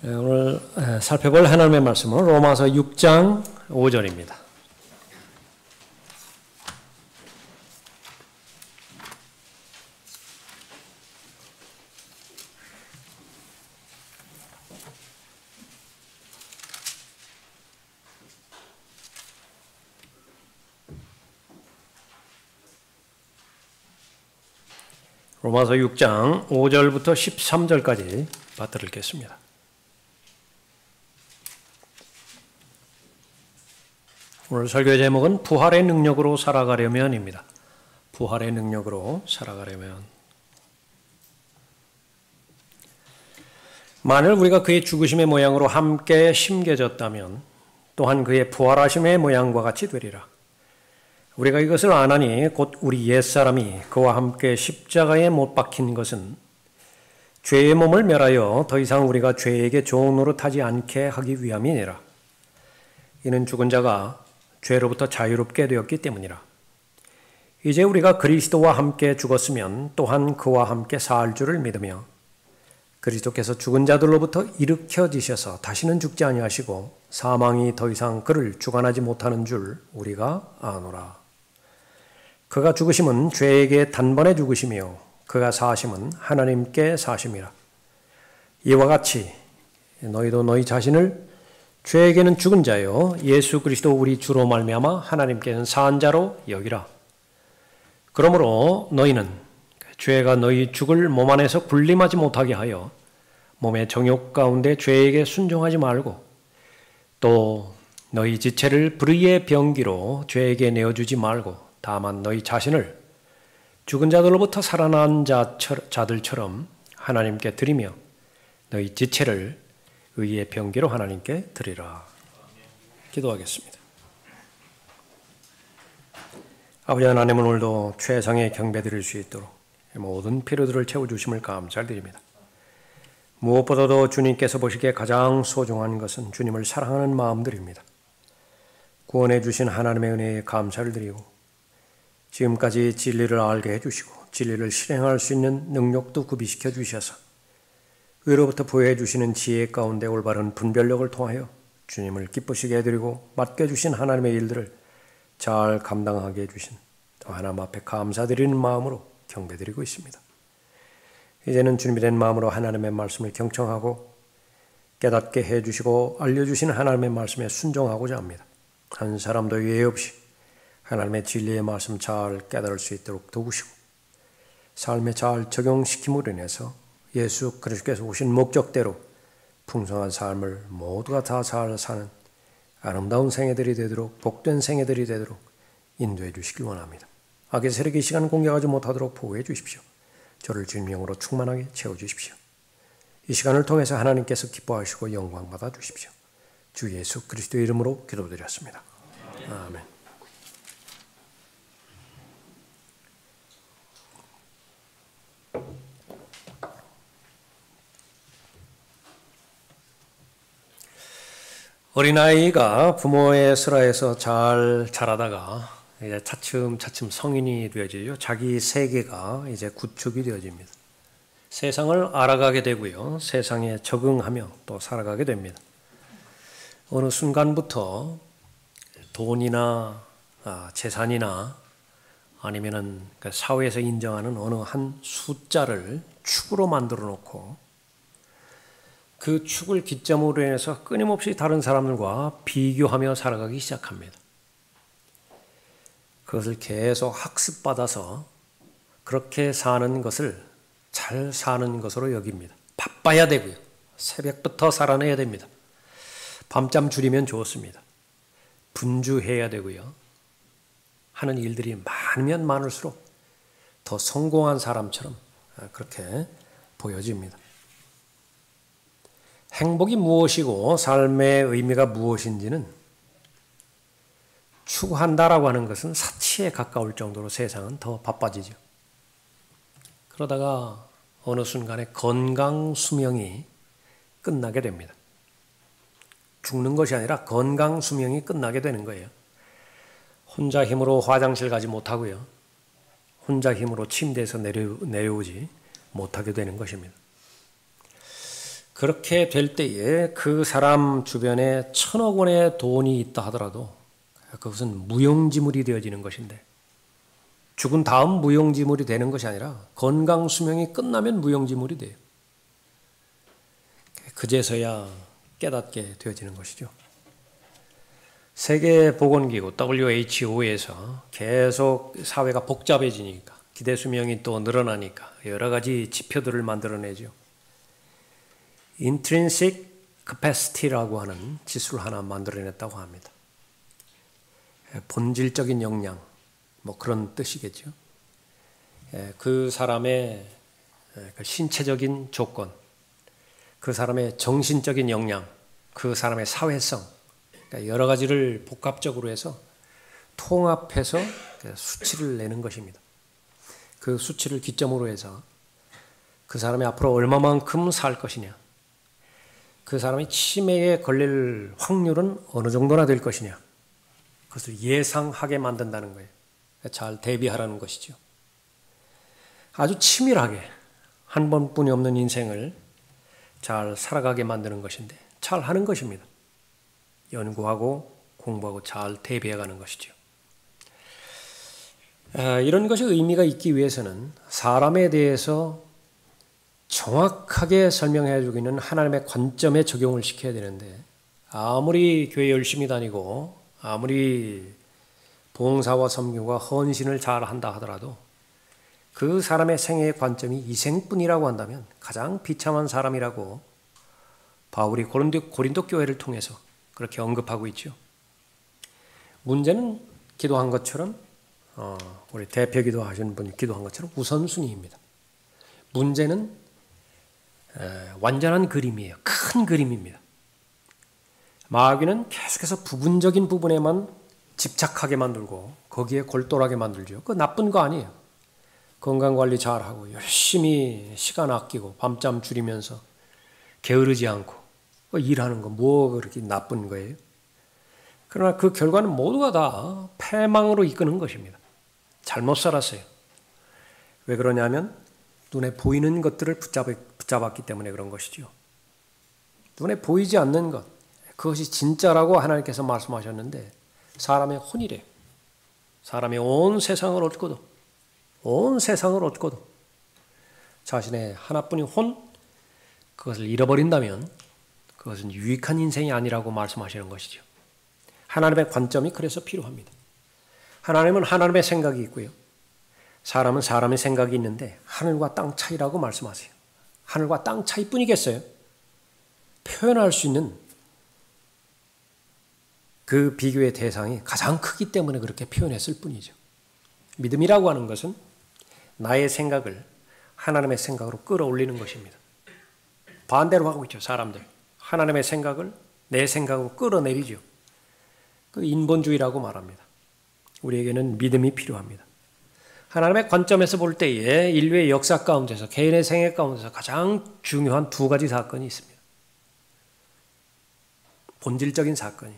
오늘 살펴볼 하나님의 말씀은 로마서 6장 5절입니다. 로마서 6장 5절부터 13절까지 받들겠습니다. 오늘 설교의 제목은 부활의 능력으로 살아가려면입니다. 부활의 능력으로 살아가려면. 만일 우리가 그의 죽으심의 모양으로 함께 심겨졌다면 또한 그의 부활하심의 모양과 같이 되리라. 우리가 이것을 아나니 곧 우리 옛사람이 그와 함께 십자가에 못 박힌 것은 죄의 몸을 멸하여 더 이상 우리가 죄에게 종 노릇하지 않게 하기 위함이니라. 이는 죽은 자가 죄로부터 자유롭게 되었기 때문이라. 이제 우리가 그리스도와 함께 죽었으면 또한 그와 함께 살 줄을 믿으며 그리스도께서 죽은 자들로부터 일으켜지셔서 다시는 죽지 아니하시고 사망이 더 이상 그를 주관하지 못하는 줄 우리가 아노라. 그가 죽으심은 죄에게 단번에 죽으시며 그가 사심은 하나님께 사심이라. 이와 같이 너희도 너희 자신을 죄에게는 죽은 자요 예수 그리스도 우리 주로 말미암아 하나님께는 산 자로 여기라. 그러므로 너희는 죄가 너희 죽을 몸 안에서 군림하지 못하게 하여 몸의 정욕 가운데 죄에게 순종하지 말고 또 너희 지체를 불의의 병기로 죄에게 내어주지 말고 다만 너희 자신을 죽은 자들로부터 살아난 자들처럼 하나님께 드리며 너희 지체를 의의 병기로 하나님께 드리라. 기도하겠습니다. 아버지 하나님, 오늘도 최상의 경배 드릴 수 있도록 모든 필요들을 채워주심을 감사드립니다. 무엇보다도 주님께서 보시기에 가장 소중한 것은 주님을 사랑하는 마음들입니다. 구원해 주신 하나님의 은혜에 감사를 드리고 지금까지 진리를 알게 해주시고 진리를 실행할 수 있는 능력도 구비시켜 주셔서 의로부터 부여해 주시는 지혜 가운데 올바른 분별력을 통하여 주님을 기쁘시게 해드리고 맡겨주신 하나님의 일들을 잘 감당하게 해주신 또 하나님 앞에 감사드리는 마음으로 경배드리고 있습니다. 이제는 주님이 된 마음으로 하나님의 말씀을 경청하고 깨닫게 해주시고 알려주시는 하나님의 말씀에 순종하고자 합니다. 한 사람도 예외 없이 하나님의 진리의 말씀 잘 깨달을 수 있도록 도우시고 삶에 잘 적용시킴으로 인해서 예수 그리스도께서 오신 목적대로 풍성한 삶을 모두가 다 잘 사는 아름다운 생애들이 되도록 복된 생애들이 되도록 인도해 주시길 원합니다. 악의 세력이 이 시간 공격하지 못하도록 보호해 주십시오. 저를 주님 영으로 충만하게 채워주십시오. 이 시간을 통해서 하나님께서 기뻐하시고 영광 받아 주십시오. 주 예수 그리스도의 이름으로 기도드렸습니다. 아멘. 어린아이가 부모의 슬하에서 잘 자라다가 이제 차츰차츰 성인이 되어지죠. 자기 세계가 이제 구축이 되어집니다. 세상을 알아가게 되고요. 세상에 적응하며 또 살아가게 됩니다. 어느 순간부터 돈이나 재산이나 아니면은 사회에서 인정하는 어느 한 숫자를 축으로 만들어 놓고 그 축을 기점으로 인해서 끊임없이 다른 사람들과 비교하며 살아가기 시작합니다. 그것을 계속 학습받아서 그렇게 사는 것을 잘 사는 것으로 여깁니다. 바빠야 되고요. 새벽부터 살아내야 됩니다. 밤잠 줄이면 좋습니다. 분주해야 되고요. 하는 일들이 많으면 많을수록 더 성공한 사람처럼 그렇게 보여집니다. 행복이 무엇이고 삶의 의미가 무엇인지는 추구한다라고 하는 것은 사치에 가까울 정도로 세상은 더 바빠지죠. 그러다가 어느 순간에 건강 수명이 끝나게 됩니다. 죽는 것이 아니라 건강 수명이 끝나게 되는 거예요. 혼자 힘으로 화장실 가지 못하고요. 혼자 힘으로 침대에서 내려오지 못하게 되는 것입니다. 그렇게 될 때에 그 사람 주변에 1,000억 원의 돈이 있다 하더라도 그것은 무용지물이 되어지는 것인데, 죽은 다음 무용지물이 되는 것이 아니라 건강 수명이 끝나면 무용지물이 돼요. 그제서야 깨닫게 되어지는 것이죠. 세계보건기구 WHO에서 계속 사회가 복잡해지니까, 기대 수명이 또 늘어나니까 여러 가지 지표들을 만들어내죠. Intrinsic Capacity라고 하는 지수를 하나 만들어냈다고 합니다. 본질적인 역량, 뭐 그런 뜻이겠죠. 그 사람의 신체적인 조건, 그 사람의 정신적인 역량, 그 사람의 사회성, 여러 가지를 복합적으로 해서 통합해서 수치를 내는 것입니다. 그 수치를 기점으로 해서 그 사람이 앞으로 얼마만큼 살 것이냐, 그 사람이 치매에 걸릴 확률은 어느 정도나 될 것이냐, 그것을 예상하게 만든다는 거예요. 잘 대비하라는 것이죠. 아주 치밀하게 한 번뿐이 없는 인생을 잘 살아가게 만드는 것인데, 잘 하는 것입니다. 연구하고 공부하고 잘 대비해가는 것이죠. 이런 것이 의미가 있기 위해서는 사람에 대해서 정확하게 설명해 주기는 하나님의 관점에 적용을 시켜야 되는데, 아무리 교회 열심히 다니고 아무리 봉사와 섬김과 헌신을 잘 한다 하더라도 그 사람의 생애의 관점이 이생뿐이라고 한다면 가장 비참한 사람이라고 바울이 고린도 교회를 통해서 그렇게 언급하고 있죠. 문제는 기도한 것처럼, 우리 대표 기도하신 분이 기도한 것처럼 우선순위입니다. 문제는 완전한 그림이에요. 큰 그림입니다. 마귀는 계속해서 부분적인 부분에만 집착하게 만들고 거기에 골똘하게 만들죠. 그거 나쁜 거 아니에요. 건강관리 잘하고 열심히 시간 아끼고 밤잠 줄이면서 게으르지 않고 일하는 거 뭐 그렇게 나쁜 거예요. 그러나 그 결과는 모두가 다 패망으로 이끄는 것입니다. 잘못 살았어요. 왜 그러냐면 눈에 보이는 것들을 붙잡았기 때문에 그런 것이죠. 눈에 보이지 않는 것, 그것이 진짜라고 하나님께서 말씀하셨는데 사람의 혼이래요. 사람이 온 세상을 얻고도 자신의 하나뿐인 혼, 그것을 잃어버린다면 그것은 유익한 인생이 아니라고 말씀하시는 것이죠. 하나님의 관점이 그래서 필요합니다. 하나님은 하나님의 생각이 있고요. 사람은 사람의 생각이 있는데 하늘과 땅 차이라고 말씀하세요. 하늘과 땅 차이뿐이겠어요? 표현할 수 있는 그 비교의 대상이 가장 크기 때문에 그렇게 표현했을 뿐이죠. 믿음이라고 하는 것은 나의 생각을 하나님의 생각으로 끌어올리는 것입니다. 반대로 하고 있죠, 사람들. 하나님의 생각을 내 생각으로 끌어내리죠. 그 인본주의라고 말합니다. 우리에게는 믿음이 필요합니다. 하나님의 관점에서 볼 때에 인류의 역사 가운데서, 개인의 생애 가운데서 가장 중요한 두 가지 사건이 있습니다. 본질적인 사건이.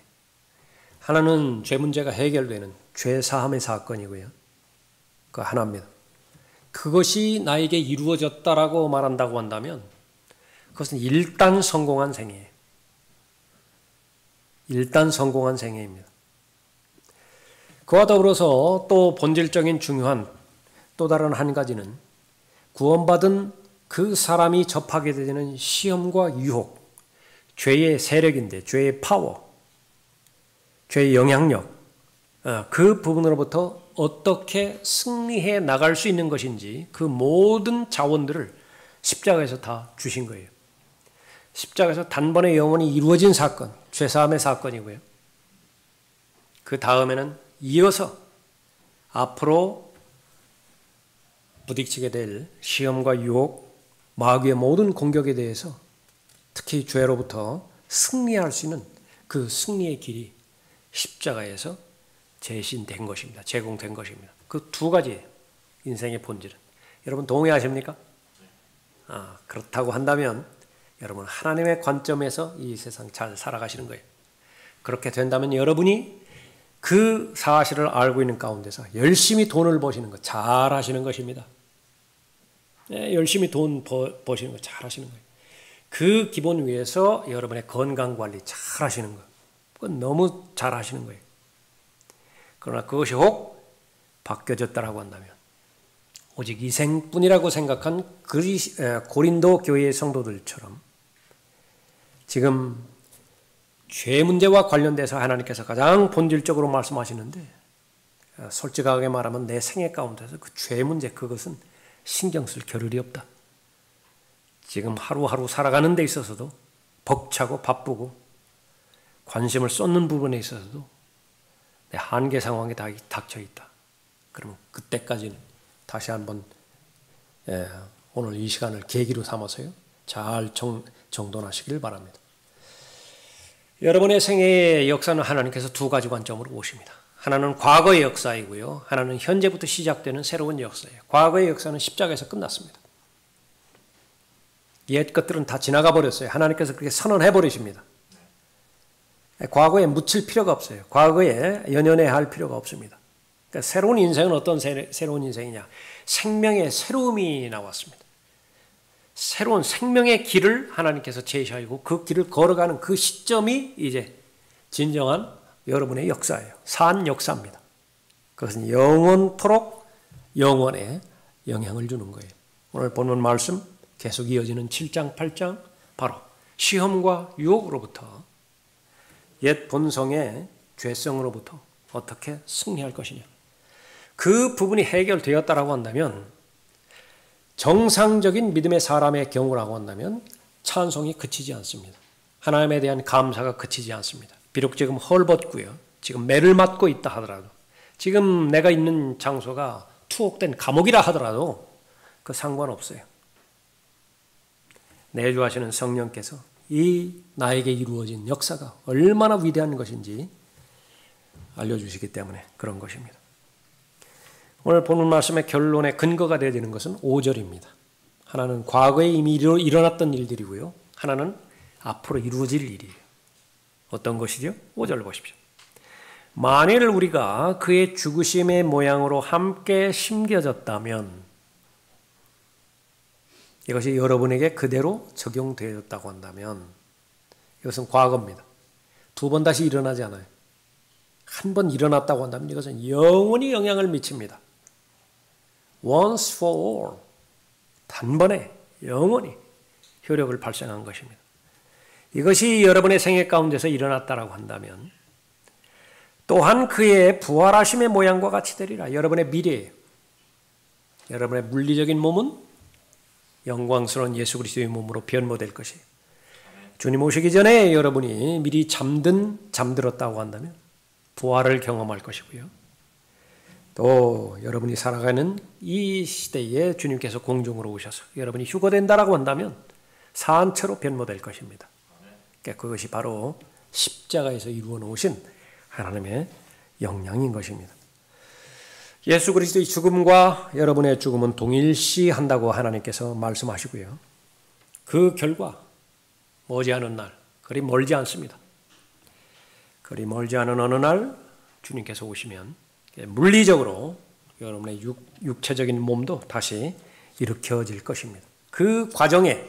하나는 죄 문제가 해결되는 죄 사함의 사건이고요. 그 하나입니다. 그것이 나에게 이루어졌다라고 말한다고 한다면 그것은 일단 성공한 생애예요. 일단 성공한 생애입니다. 그와 더불어서 또 본질적인 중요한 또 다른 한 가지는 구원받은 그 사람이 접하게 되는 시험과 유혹, 죄의 세력인데, 죄의 파워, 죄의 영향력, 그 부분으로부터 어떻게 승리해 나갈 수 있는 것인지 그 모든 자원들을 십자가에서 다 주신 거예요. 십자가에서 단번에 영원히 이루어진 사건, 죄사함의 사건이고요. 그 다음에는 이어서 앞으로 부딪히게 될 시험과 유혹, 마귀의 모든 공격에 대해서 특히 죄로부터 승리할 수 있는 그 승리의 길이 십자가에서 제시된 것입니다. 제공된 것입니다. 그 두 가지예요. 인생의 본질은. 여러분 동의하십니까? 그렇다고 한다면 여러분 하나님의 관점에서 이 세상 잘 살아가시는 거예요. 그렇게 된다면 여러분이 그 사실을 알고 있는 가운데서 열심히 돈을 버시는 것 잘하시는 것입니다. 열심히 돈 버시는 거 잘하시는 거예요. 그 기본 위에서 여러분의 건강관리 잘 하시는 거예요. 그건 너무 잘 하시는 거예요. 그러나 그것이 혹 바뀌어졌다라고 한다면 오직 이생뿐이라고 생각한 고린도 교회의 성도들처럼 지금 죄 문제와 관련돼서 하나님께서 가장 본질적으로 말씀하시는데 솔직하게 말하면 내 생애 가운데서 그 죄 문제 그것은 신경 쓸 겨를이 없다. 지금 하루하루 살아가는 데 있어서도 벅차고 바쁘고 관심을 쏟는 부분에 있어서도 내 한계 상황에 닥쳐 있다. 그러면 그때까지는 다시 한번 오늘 이 시간을 계기로 삼아서요. 잘 정돈하시길 바랍니다. 여러분의 생애의 역사는 하나님께서 두 가지 관점으로 보십니다. 하나는 과거의 역사이고요. 하나는 현재부터 시작되는 새로운 역사예요. 과거의 역사는 십자가에서 끝났습니다. 옛 것들은 다 지나가 버렸어요. 하나님께서 그렇게 선언해 버리십니다. 과거에 묻힐 필요가 없어요. 과거에 연연해 할 필요가 없습니다. 그러니까 새로운 인생은 어떤 새로운 인생이냐? 생명의 새로움이 나왔습니다. 새로운 생명의 길을 하나님께서 제시하고 그 길을 걸어가는 그 시점이 이제 진정한 여러분의 역사예요. 산 역사입니다. 그것은 영원토록 영원에 영향을 주는 거예요. 오늘 본문 말씀 계속 이어지는 7장, 8장 바로 시험과 유혹으로부터 옛 본성의 죄성으로부터 어떻게 승리할 것이냐. 그 부분이 해결되었다라고 한다면 정상적인 믿음의 사람의 경우라고 한다면 찬송이 그치지 않습니다. 하나님에 대한 감사가 그치지 않습니다. 비록 지금 헐벗고요. 지금 매를 맞고 있다 하더라도 지금 내가 있는 장소가 투옥된 감옥이라 하더라도 그 상관없어요. 내주하시는 성령께서 이 나에게 이루어진 역사가 얼마나 위대한 것인지 알려주시기 때문에 그런 것입니다. 오늘 본문 말씀의 결론의 근거가 되어지는 것은 5절입니다. 하나는 과거에 이미 일어났던 일들이고요. 하나는 앞으로 이루어질 일이에요. 어떤 것이죠? 5절 보십시오. 만일 우리가 그의 죽으심의 모양으로 함께 심겨졌다면 이것이 여러분에게 그대로 적용되었다고 한다면 이것은 과거입니다. 두 번 다시 일어나지 않아요. 한 번 일어났다고 한다면 이것은 영원히 영향을 미칩니다. Once for all. 단번에 영원히 효력을 발생한 것입니다. 이것이 여러분의 생애 가운데서 일어났다고 한다면 또한 그의 부활하심의 모양과 같이 되리라. 여러분의 미래예요. 여러분의 물리적인 몸은 영광스러운 예수 그리스도의 몸으로 변모될 것이에요. 주님 오시기 전에 여러분이 미리 잠들었다고 한다면 부활을 경험할 것이고요. 또 여러분이 살아가는 이 시대에 주님께서 공중으로 오셔서 여러분이 휴거된다라고 한다면 산채로 변모될 것입니다. 그러니까 그것이 바로 십자가에서 이루어 놓으신 하나님의 영향인 것입니다. 예수 그리스도의 죽음과 여러분의 죽음은 동일시한다고 하나님께서 말씀하시고요. 그 결과 머지않은 날, 그리 멀지 않습니다. 그리 멀지 않은 어느 날 주님께서 오시면 물리적으로 여러분의 육체적인 몸도 다시 일으켜질 것입니다. 그 과정에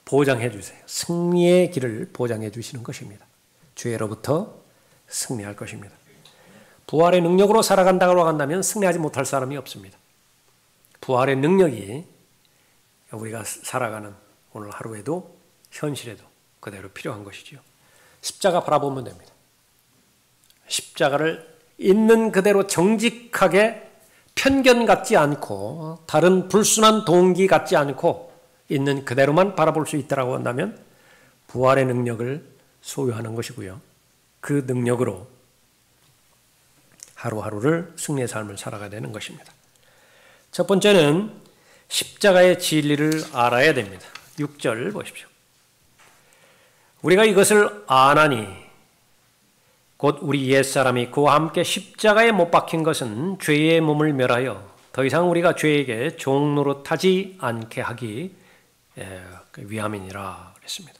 보장해 주세요. 승리의 길을 보장해 주시는 것입니다. 죄로부터 승리할 것입니다. 부활의 능력으로 살아간다고 한다면 승리하지 못할 사람이 없습니다. 부활의 능력이 우리가 살아가는 오늘 하루에도 현실에도 그대로 필요한 것이지요. 십자가 바라보면 됩니다. 십자가를 있는 그대로 정직하게 편견 갖지 않고 다른 불순한 동기 갖지 않고 있는 그대로만 바라볼 수 있다고 한다면 부활의 능력을 소유하는 것이고요. 그 능력으로 하루하루를 승리의 삶을 살아가야 되는 것입니다. 첫 번째는 십자가의 진리를 알아야 됩니다. 6절 보십시오. 우리가 이것을 아나니 곧 우리 옛사람이 그와 함께 십자가에 못 박힌 것은 죄의 몸을 멸하여 더 이상 우리가 죄에게 종노릇하지 않게 하기 위함이니라 그랬습니다.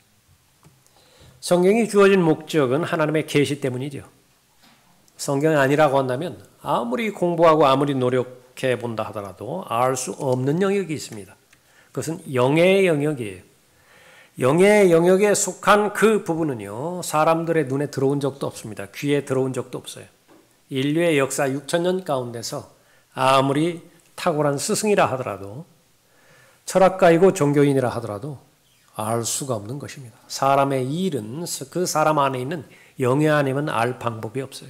성경이 주어진 목적은 하나님의 계시 때문이죠. 성경이 아니라고 한다면 아무리 공부하고 아무리 노력해 본다 하더라도 알 수 없는 영역이 있습니다. 그것은 영의 영역이에요. 영의 영역에 속한 그 부분은요, 사람들의 눈에 들어온 적도 없습니다. 귀에 들어온 적도 없어요. 인류의 역사 6,000년 가운데서 아무리 탁월한 스승이라 하더라도, 철학가이고 종교인이라 하더라도 알 수가 없는 것입니다. 사람의 일은 그 사람 안에 있는 영이 아니면 알 방법이 없어요.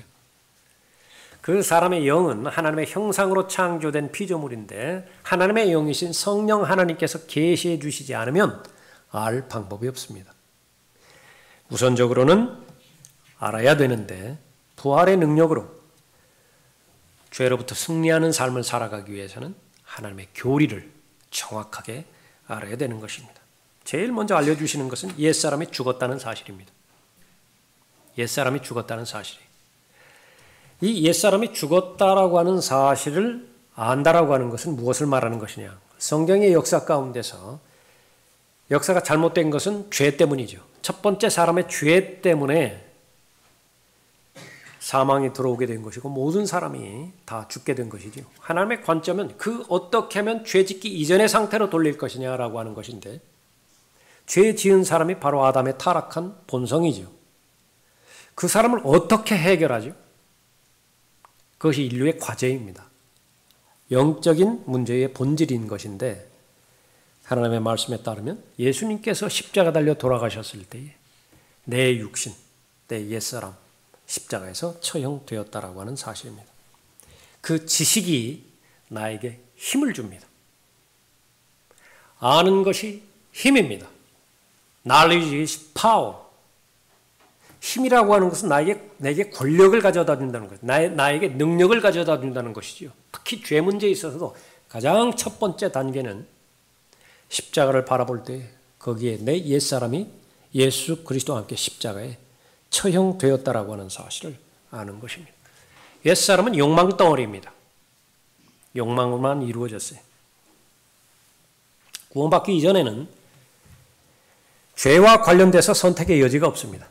그 사람의 영은 하나님의 형상으로 창조된 피조물인데 하나님의 영이신 성령 하나님께서 계시해 주시지 않으면 알 방법이 없습니다. 우선적으로는 알아야 되는데 부활의 능력으로 죄로부터 승리하는 삶을 살아가기 위해서는 하나님의 교리를 정확하게 알아야 되는 것입니다. 제일 먼저 알려주시는 것은 옛사람이 죽었다는 사실입니다. 옛사람이 죽었다는 사실이에요. 이 옛사람이 죽었다라고 하는 사실을 안다라고 하는 것은 무엇을 말하는 것이냐? 성경의 역사 가운데서 역사가 잘못된 것은 죄 때문이죠. 첫 번째 사람의 죄 때문에 사망이 들어오게 된 것이고 모든 사람이 다 죽게 된 것이죠. 하나님의 관점은 그 어떻게 하면 죄 짓기 이전의 상태로 돌릴 것이냐라고 하는 것인데 죄 지은 사람이 바로 아담의 타락한 본성이죠. 그 사람을 어떻게 해결하죠? 그것이 인류의 과제입니다. 영적인 문제의 본질인 것인데 하나님의 말씀에 따르면 예수님께서 십자가 달려 돌아가셨을 때에 내 육신, 내 옛사람 십자가에서 처형되었다라고 하는 사실입니다. 그 지식이 나에게 힘을 줍니다. 아는 것이 힘입니다. Knowledge is power. 힘이라고 하는 것은 내게 권력을 가져다 준다는 것, 나에게 능력을 가져다 준다는 것이지요. 특히 죄 문제에 있어서도 가장 첫 번째 단계는 십자가를 바라볼 때 거기에 내 옛사람이 예수 그리스도와 함께 십자가에 처형되었다라고 하는 사실을 아는 것입니다. 옛사람은 욕망 덩어리입니다. 욕망으로만 이루어졌어요. 구원받기 이전에는 죄와 관련돼서 선택의 여지가 없습니다.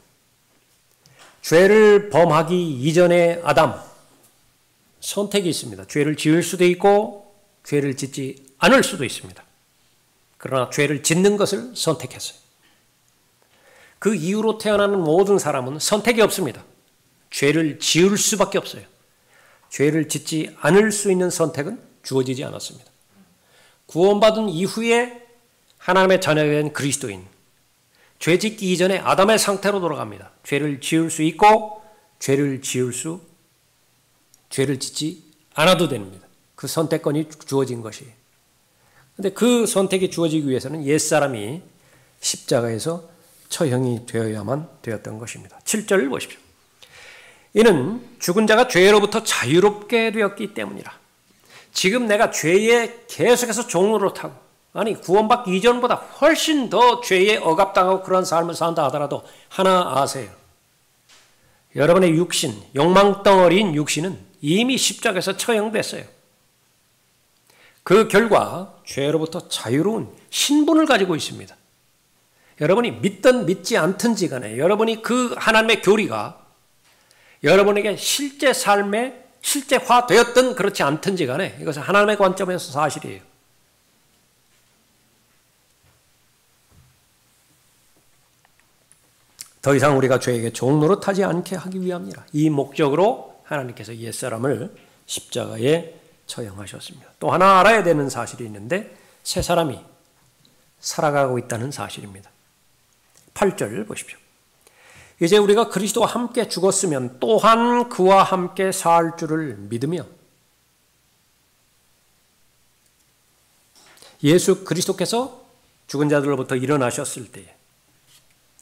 죄를 범하기 이전의 아담, 선택이 있습니다. 죄를 지을 수도 있고 죄를 짓지 않을 수도 있습니다. 그러나 죄를 짓는 것을 선택했어요. 그 이후로 태어나는 모든 사람은 선택이 없습니다. 죄를 지을 수밖에 없어요. 죄를 짓지 않을 수 있는 선택은 주어지지 않았습니다. 구원받은 이후에 하나님의 자녀가 된 그리스도인, 죄 짓기 이전에 아담의 상태로 돌아갑니다. 죄를 지을 수 있고 죄를 짓지 않아도 됩니다. 그 선택권이 주어진 것이에요. 그런데 그 선택이 주어지기 위해서는 옛사람이 십자가에서 처형이 되어야만 되었던 것입니다. 7절을 보십시오. 이는 죽은 자가 죄로부터 자유롭게 되었기 때문이라. 지금 내가 죄에 계속해서 종노릇하고, 아니 구원받기 이전보다 훨씬 더 죄에 억압당하고 그런 삶을 산다 하더라도 하나 아세요. 여러분의 육신, 욕망덩어리인 육신은 이미 십자가에서 처형됐어요. 그 결과 죄로부터 자유로운 신분을 가지고 있습니다. 여러분이 믿든 믿지 않든지 간에 여러분이 그 하나님의 교리가 여러분에게 실제 삶에 실제화되었든 그렇지 않든지 간에 이것은 하나님의 관점에서 사실이에요. 더 이상 우리가 죄에게 종노릇하지 않게 하기 위함이라. 이 목적으로 하나님께서 옛사람을 십자가에 처형하셨습니다. 또 하나 알아야 되는 사실이 있는데 새 사람이 살아가고 있다는 사실입니다. 8절 보십시오. 이제 우리가 그리스도와 함께 죽었으면 또한 그와 함께 살 줄을 믿으며 예수 그리스도께서 죽은 자들로부터 일어나셨을 때에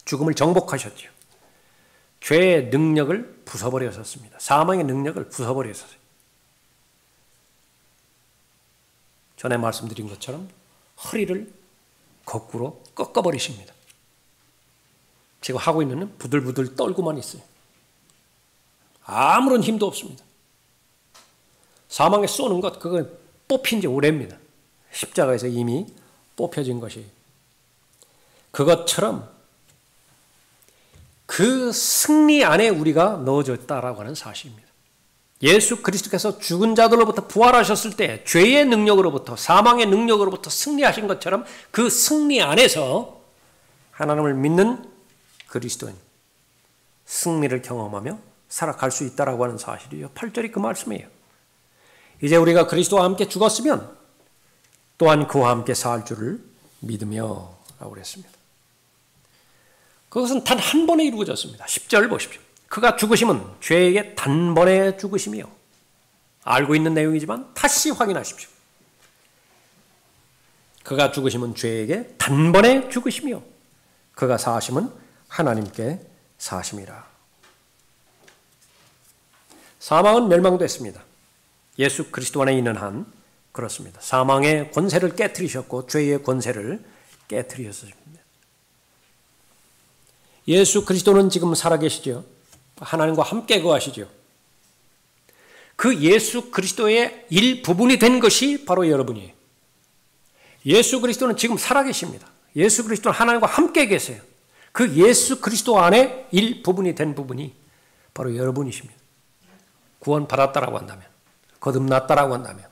죽음을 정복하셨죠. 죄의 능력을 부숴버리셨습니다. 사망의 능력을 부숴버리셨어요. 전에 말씀드린 것처럼 허리를 거꾸로 꺾어버리십니다. 지금 하고 있는 는 부들부들 떨고만 있어요. 아무런 힘도 없습니다. 사망에 쏘는 것, 그건 뽑힌 지 오래입니다. 십자가에서 이미 뽑혀진 것이. 그것처럼 그 승리 안에 우리가 넣어졌다라고 하는 사실입니다. 예수 그리스도께서 죽은 자들로부터 부활하셨을 때 죄의 능력으로부터 사망의 능력으로부터 승리하신 것처럼 그 승리 안에서 하나님을 믿는 그리스도인, 승리를 경험하며 살아갈 수 있다라고 하는 사실이요. 8절이 그 말씀이에요. 이제 우리가 그리스도와 함께 죽었으면 또한 그와 함께 살 줄을 믿으며 라고 그랬습니다. 그것은 단 한 번에 이루어졌습니다. 10절 보십시오. 그가 죽으심은 죄에게 단번에 죽으심이요. 알고 있는 내용이지만 다시 확인하십시오. 그가 죽으심은 죄에게 단번에 죽으심이요. 그가 사심은 하나님께 사심이라. 사망은 멸망됐습니다. 예수 그리스도 안에 있는 한 그렇습니다. 사망의 권세를 깨뜨리셨고 죄의 권세를 깨뜨리셨습니다. 예수 그리스도는 지금 살아계시죠. 하나님과 함께 거하시죠. 그 예수 그리스도의 일부분이 된 것이 바로 여러분이에요. 예수 그리스도는 지금 살아계십니다. 예수 그리스도는 하나님과 함께 계세요. 그 예수 그리스도 안에 일부분이 된 부분이 바로 여러분이십니다. 구원받았다라고 한다면, 거듭났다라고 한다면,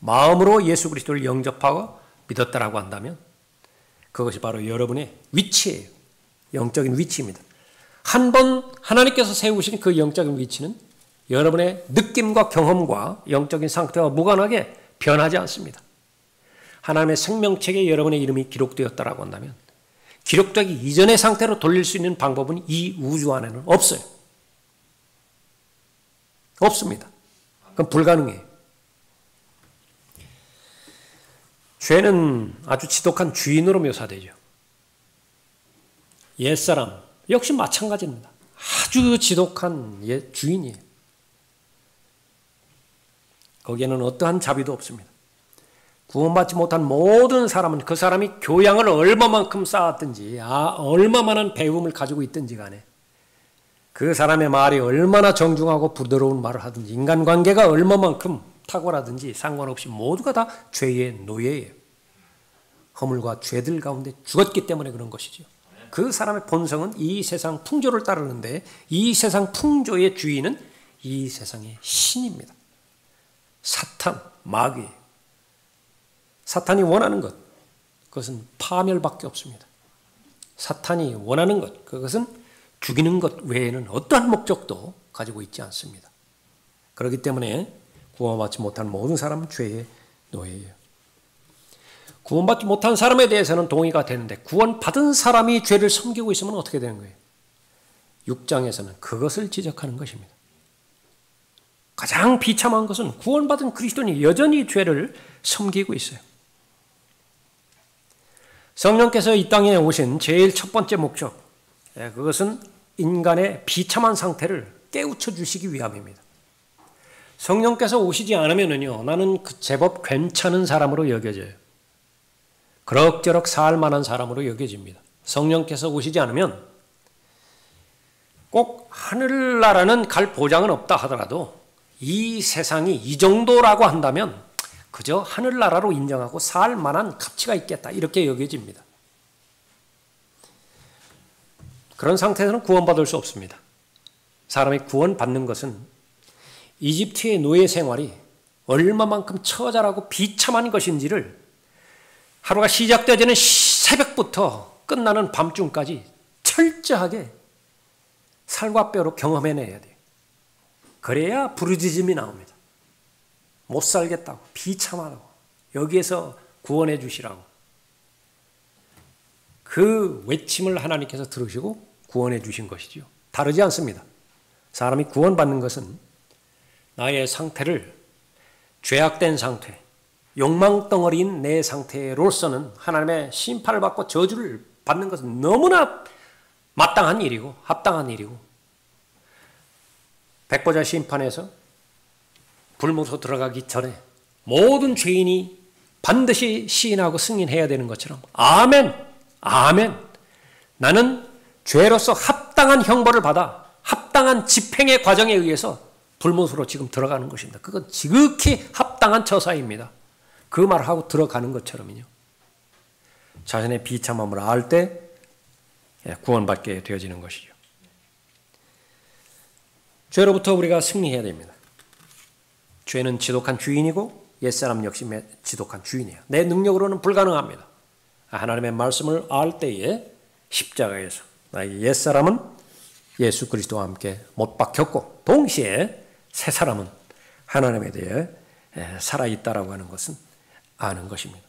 마음으로 예수 그리스도를 영접하고 믿었다라고 한다면 그것이 바로 여러분의 위치예요. 영적인 위치입니다. 한 번 하나님께서 세우신 그 영적인 위치는 여러분의 느낌과 경험과 영적인 상태와 무관하게 변하지 않습니다. 하나님의 생명책에 여러분의 이름이 기록되었다라고 한다면 기록되기 이전의 상태로 돌릴 수 있는 방법은 이 우주 안에는 없어요. 없습니다. 그건 불가능해요. 죄는 아주 지독한 주인으로 묘사되죠. 옛사람 역시 마찬가지입니다. 아주 지독한 주인이에요. 거기에는 어떠한 자비도 없습니다. 구원받지 못한 모든 사람은 그 사람이 교양을 얼마만큼 쌓았든지 얼마만한 배움을 가지고 있든지 간에 그 사람의 말이 얼마나 정중하고 부드러운 말을 하든지 인간관계가 얼마만큼 탁월하든지 상관없이 모두가 다 죄의 노예예요. 허물과 죄들 가운데 죽었기 때문에 그런 것이죠. 그 사람의 본성은 이 세상 풍조를 따르는데 이 세상 풍조의 주인은 이 세상의 신입니다. 사탄, 마귀. 사탄이 원하는 것, 그것은 파멸밖에 없습니다. 사탄이 원하는 것, 그것은 죽이는 것 외에는 어떠한 목적도 가지고 있지 않습니다. 그렇기 때문에 구원받지 못한 모든 사람은 죄의 노예예요. 구원받지 못한 사람에 대해서는 동의가 되는데 구원받은 사람이 죄를 섬기고 있으면 어떻게 되는 거예요? 6장에서는 그것을 지적하는 것입니다. 가장 비참한 것은 구원받은 그리스도인이 여전히 죄를 섬기고 있어요. 성령께서 이 땅에 오신 제일 첫 번째 목적, 그것은 인간의 비참한 상태를 깨우쳐 주시기 위함입니다. 성령께서 오시지 않으면요, 나는 제법 괜찮은 사람으로 여겨져요. 그럭저럭 살 만한 사람으로 여겨집니다. 성령께서 오시지 않으면 꼭 하늘나라는 갈 보장은 없다 하더라도 이 세상이 이 정도라고 한다면 그저 하늘나라로 인정하고 살 만한 가치가 있겠다 이렇게 여겨집니다. 그런 상태에서는 구원받을 수 없습니다. 사람이 구원받는 것은 이집트의 노예 생활이 얼마만큼 처절하고 비참한 것인지를 하루가 시작되어지는 새벽부터 끝나는 밤중까지 철저하게 살과 뼈로 경험해내야 돼요. 그래야 부르짖음이 나옵니다. 못 살겠다고, 비참하다고, 여기에서 구원해 주시라고. 그 외침을 하나님께서 들으시고 구원해 주신 것이죠. 다르지 않습니다. 사람이 구원받는 것은 나의 상태를 죄악된 상태, 욕망덩어리인 내 상태로서는 하나님의 심판을 받고 저주를 받는 것은 너무나 마땅한 일이고 합당한 일이고 백보자 심판에서 불못으로 들어가기 전에 모든 죄인이 반드시 시인하고 승인해야 되는 것처럼 아멘, 아멘, 나는 죄로서 합당한 형벌을 받아 합당한 집행의 과정에 의해서 불못으로 지금 들어가는 것입니다. 그건 지극히 합당한 처사입니다. 그 말을 하고 들어가는 것처럼요. 자신의 비참함을 알 때 구원받게 되어지는 것이죠. 죄로부터 우리가 승리해야 됩니다. 죄는 지독한 주인이고 옛사람 역시 지독한 주인이에요. 내 능력으로는 불가능합니다. 하나님의 말씀을 알 때에 십자가에서 나의 옛사람은 예수 그리스도와 함께 못 박혔고 동시에 새 사람은 하나님에 대해 살아있다라고 하는 것은 아는 것입니다.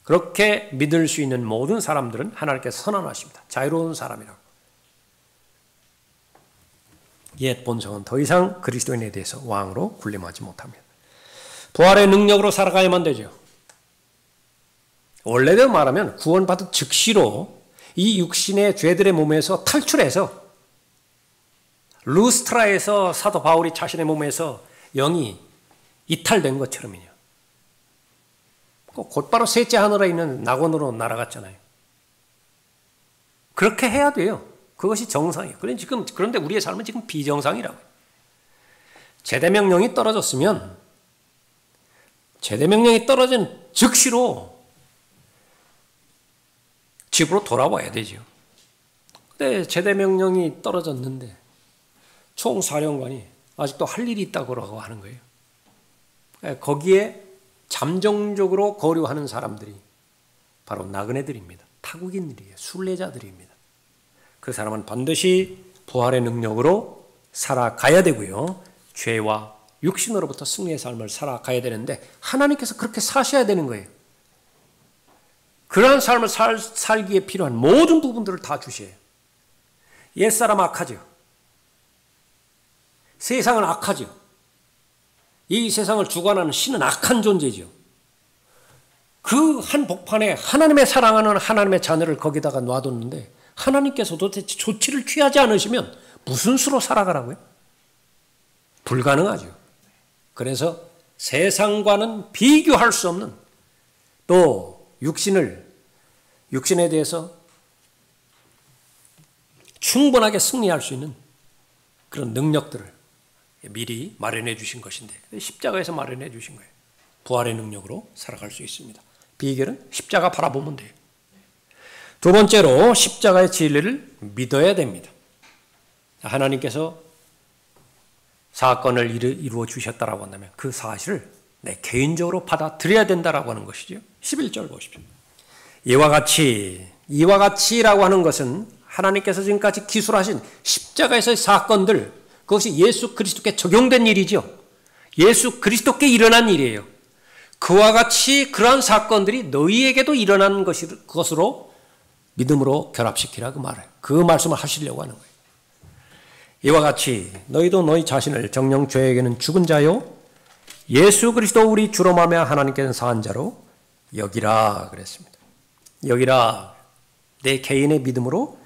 그렇게 믿을 수 있는 모든 사람들은 하나님께서 선언하십니다. 자유로운 사람이라고. 옛 본성은 더 이상 그리스도인에 대해서 왕으로 군림하지 못합니다. 부활의 능력으로 살아가야만 되죠. 원래대로 말하면 구원받은 즉시로 이 육신의 죄들의 몸에서 탈출해서 루스트라에서 사도 바울이 자신의 몸에서 영이 이탈된 것처럼요. 곧바로 셋째 하늘에 있는 낙원으로 날아갔잖아요. 그렇게 해야 돼요. 그것이 정상이에요. 그런데 우리의 삶은 지금 비정상이라고요. 제대명령이 떨어졌으면 제대명령이 떨어진 즉시로 집으로 돌아와야 되죠. 근데 제대명령이 떨어졌는데 총사령관이 아직도 할 일이 있다고 하는 거예요. 거기에 잠정적으로 거류하는 사람들이 바로 나그네들입니다. 타국인들이에요. 순례자들입니다. 그 사람은 반드시 부활의 능력으로 살아가야 되고요. 죄와 육신으로부터 승리의 삶을 살아가야 되는데 하나님께서 그렇게 사셔야 되는 거예요. 그러한 삶을 살기에 필요한 모든 부분들을 다 주셔요. 옛사람 악하죠. 세상은 악하죠. 이 세상을 주관하는 신은 악한 존재죠. 그 한 복판에 하나님의 사랑하는 하나님의 자녀를 거기다가 놔뒀는데 하나님께서 도대체 조치를 취하지 않으시면 무슨 수로 살아가라고요? 불가능하죠. 그래서 세상과는 비교할 수 없는 또 육신에 대해서 충분하게 승리할 수 있는 그런 능력들을 미리 마련해 주신 것인데 십자가에서 마련해 주신 거예요. 부활의 능력으로 살아갈 수 있습니다. 비결은 십자가 바라보면 돼요. 두 번째로 십자가의 진리를 믿어야 됩니다. 하나님께서 사건을 이루어 주셨다라고 한다면 그 사실을 내 개인적으로 받아들여야 된다라고 하는 것이죠. 11절 보십시오. 이와 같이라고 하는 것은 하나님께서 지금까지 기술하신 십자가에서의 사건들, 그것이 예수 그리스도께 적용된 일이죠. 예수 그리스도께 일어난 일이에요. 그와 같이 그러한 사건들이 너희에게도 일어난 것으로 믿음으로 결합시키라 그 말씀을 하시려고 하는 거예요. 이와 같이 너희도 너희 자신을 정녕 죄에게는 죽은 자요 예수 그리스도 우리 주로 말미암아 하나님께는 사한 자로 여기라 그랬습니다. 여기라, 내 개인의 믿음으로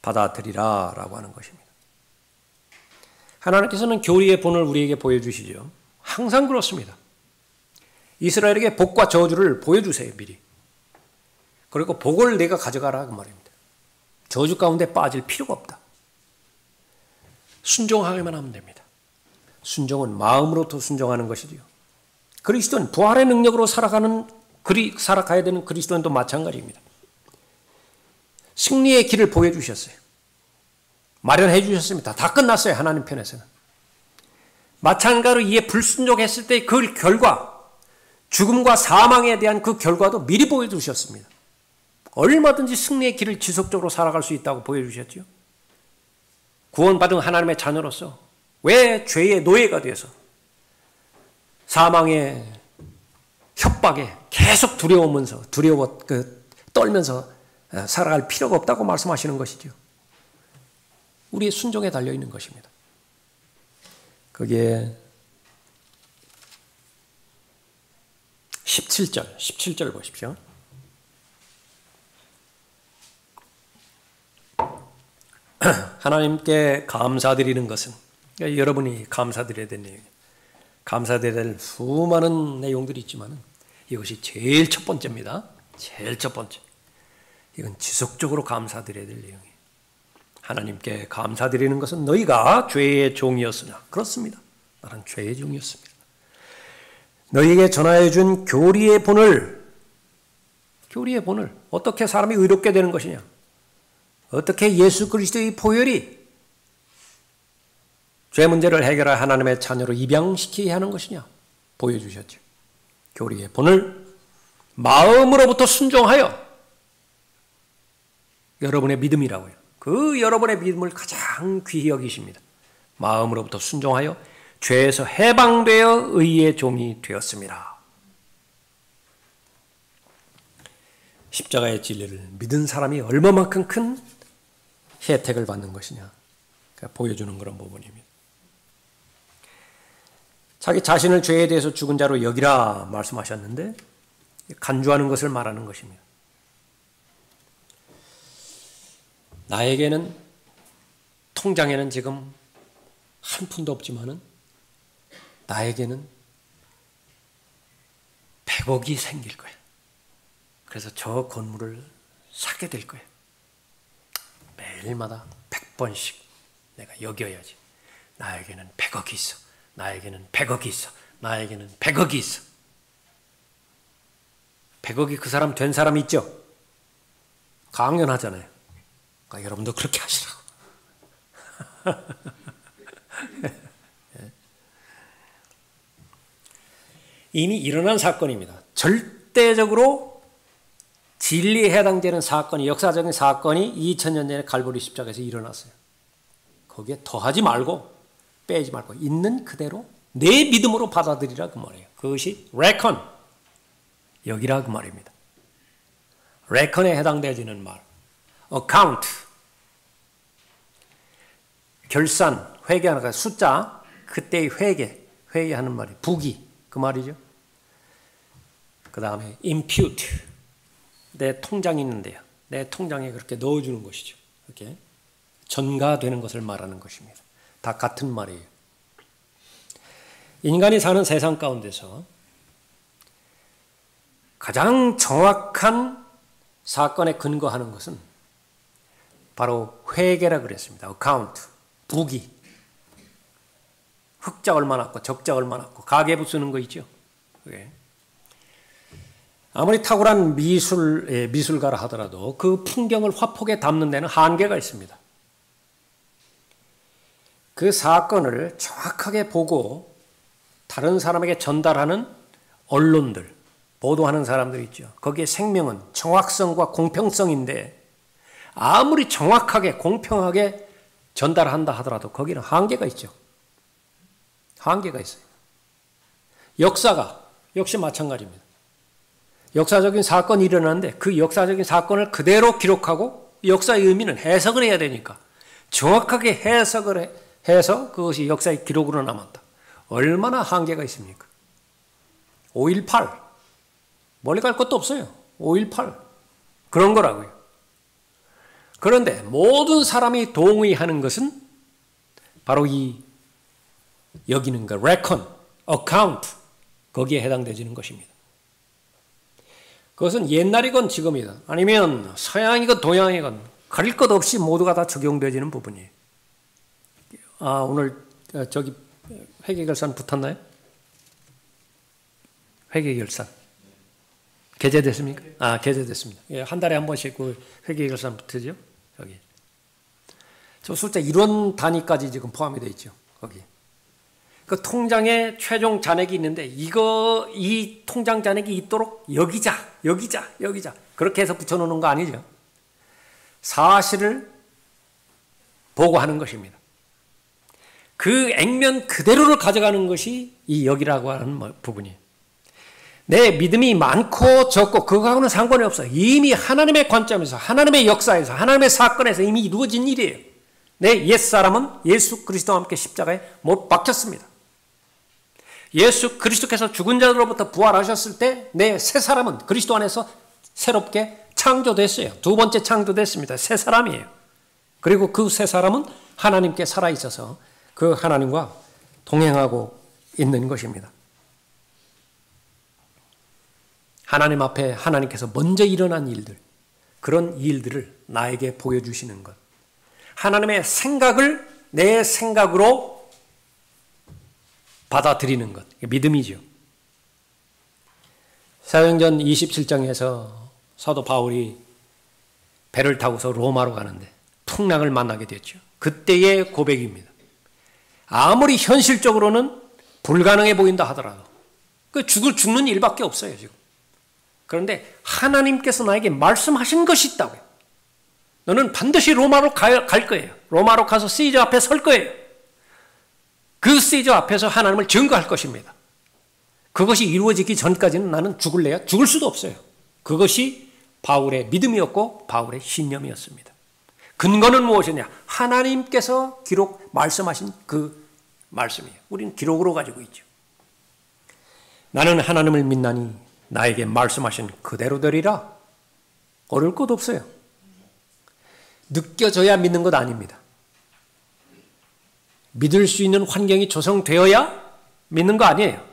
받아들이라 라고 하는 것입니다. 하나님께서는 교리의 본을 우리에게 보여주시죠. 항상 그렇습니다. 이스라엘에게 복과 저주를 보여주세요, 미리. 그리고 복을 내가 가져가라 그 말입니다. 저주 가운데 빠질 필요가 없다. 순종하기만 하면 됩니다. 순종은 마음으로부터 순종하는 것이지요. 그리스도는 부활의 능력으로 살아가야 되는 그리스도인도 마찬가지입니다. 승리의 길을 보여주셨어요. 마련해 주셨습니다. 다 끝났어요. 하나님 편에서는. 마찬가지로 이에 불순종했을 때 그 결과, 죽음과 사망에 대한 그 결과도 미리 보여주셨습니다. 얼마든지 승리의 길을 지속적으로 살아갈 수 있다고 보여주셨죠. 구원받은 하나님의 자녀로서 왜 죄의 노예가 되어서 사망의 협박에 계속 떨면서 살아갈 필요가 없다고 말씀하시는 것이죠. 우리의 순종에 달려있는 것입니다. 거기에 17절 보십시오. 하나님께 감사드리는 것은, 그러니까 여러분이 감사드려야 될 내용이에요. 감사드려야 될 수많은 내용들이 있지만 이것이 제일 첫 번째입니다. 제일 첫 번째. 이건 지속적으로 감사드려야 될 내용이에요. 하나님께 감사드리는 것은 너희가 죄의 종이었으나, 그렇습니다. 나는 죄의 종이었습니다. 너희에게 전하여 준 교리의 본을 어떻게 사람이 의롭게 되는 것이냐, 어떻게 예수 그리스도의 보혈이 죄 문제를 해결할 하나님의 자녀로 입양시키게 하는 것이냐 보여주셨죠. 교리의 본을 마음으로부터 순종하여 여러분의 믿음이라고요. 그 여러분의 믿음을 가장 귀히 여기십니다. 마음으로부터 순종하여 죄에서 해방되어 의의 종이 되었습니다. 십자가의 진리를 믿은 사람이 얼마만큼 큰 혜택을 받는 것이냐 보여주는 그런 부분입니다. 자기 자신을 죄에 대해서 죽은 자로 여기라 말씀하셨는데 간주하는 것을 말하는 것입니다. 나에게는 통장에는 지금 한 푼도 없지만은 나에게는 100억이 생길 거야. 그래서 저 건물을 사게 될 거야. 매일마다 100번씩 내가 여겨야지. 나에게는 100억이 있어. 나에게는 100억이 있어. 나에게는 100억이 있어. 100억이 그 사람 된 사람 있죠? 강연하잖아요. 그러니까 여러분도 그렇게 하시라고. 이미 일어난 사건입니다. 절대적으로 진리에 해당되는 사건이, 역사적인 사건이 2000년 전에 갈보리 십자가에서 일어났어요. 거기에 더하지 말고 빼지 말고 있는 그대로 내 믿음으로 받아들이라 그 말이에요. 그것이 reckon, 여기라 그 말입니다. reckon에 해당되지는 말. account, 결산, 회계하는 거, 숫자, 그때의 회계하는 말이 부기, 그 말이죠. 그 다음에 impute, 내 통장이 있는데요. 내 통장에 그렇게 넣어주는 것이죠. 이렇게 전가되는 것을 말하는 것입니다. 다 같은 말이에요. 인간이 사는 세상 가운데서 가장 정확한 사건에 근거하는 것은 바로 회계라 그랬습니다. account, 부기. 흑자 얼마 났고 적자 얼마 났고 가계부 쓰는 거 있죠. 그게. 아무리 탁월한 미술가라 하더라도 그 풍경을 화폭에 담는 데는 한계가 있습니다. 그 사건을 정확하게 보고 다른 사람에게 전달하는 언론들, 보도하는 사람들 있죠. 거기에 생명은 정확성과 공평성인데 아무리 정확하게 공평하게 전달한다 하더라도 거기는 한계가 있죠. 한계가 있어요. 역사가 역시 마찬가지입니다. 역사적인 사건이 일어났는데 그 역사적인 사건을 그대로 기록하고 역사의 의미는 해석을 해야 되니까 정확하게 해석을 해서 그것이 역사의 기록으로 남았다. 얼마나 한계가 있습니까? 5.18 멀리 갈 것도 없어요. 5.18 그런 거라고요. 그런데 모든 사람이 동의하는 것은 바로 이 여기는 거 reckon, account 거기에 해당되지는 것입니다. 그것은 옛날이건 지금이든 아니면 서양이건 동양이건 가릴 것 없이 모두가 다 적용되지는 부분이에요. 오늘 저기 회계결산 붙었나요? 회계결산 게재됐습니까? 게재됐습니다. 예, 한 달에 한 번씩 그 회계결산 붙으죠. 여기 저 숫자 이론 단위까지 지금 포함이 되어 있죠. 거기 그 통장에 최종 잔액이 있는데 이 통장 잔액이 있도록 여기자 그렇게 해서 붙여놓는 거 아니죠. 사실을 보고하는 것입니다. 그 액면 그대로를 가져가는 것이 이 여기라고 하는 부분이에요. 내 믿음이 많고 적고 그거하고는 상관이 없어요. 이미 하나님의 관점에서 하나님의 역사에서 하나님의 사건에서 이미 이루어진 일이에요. 내 옛사람은 예수 그리스도와 함께 십자가에 못 박혔습니다. 예수 그리스도께서 죽은 자들로부터 부활하셨을 때 내 새 사람은 그리스도 안에서 새롭게 창조됐어요. 두 번째 창조됐습니다. 새 사람이에요. 그리고 그 새 사람은 하나님께 살아있어서 그 하나님과 동행하고 있는 것입니다. 하나님 앞에 하나님께서 먼저 일어난 일들, 그런 일들을 나에게 보여주시는 것. 하나님의 생각을 내 생각으로 받아들이는 것. 믿음이죠. 사도행전 27장에서 사도 바울이 배를 타고서 로마로 가는데 풍랑을 만나게 됐죠. 그때의 고백입니다. 아무리 현실적으로는 불가능해 보인다 하더라도 죽는 일밖에 없어요 지금. 그런데 하나님께서 나에게 말씀하신 것이 있다고요. 너는 반드시 로마로 갈 거예요. 로마로 가서 시저 앞에 설 거예요. 그 시저 앞에서 하나님을 증거할 것입니다. 그것이 이루어지기 전까지는 나는 죽을래야 죽을 수도 없어요. 그것이 바울의 믿음이었고 바울의 신념이었습니다. 근거는 무엇이냐? 하나님께서 말씀하신 그 말씀이에요. 우리는 기록으로 가지고 있죠. 나는 하나님을 믿나니 나에게 말씀하신 그대로 되리라. 어려울 것 없어요. 느껴져야 믿는 것 아닙니다. 믿을 수 있는 환경이 조성되어야 믿는 거 아니에요.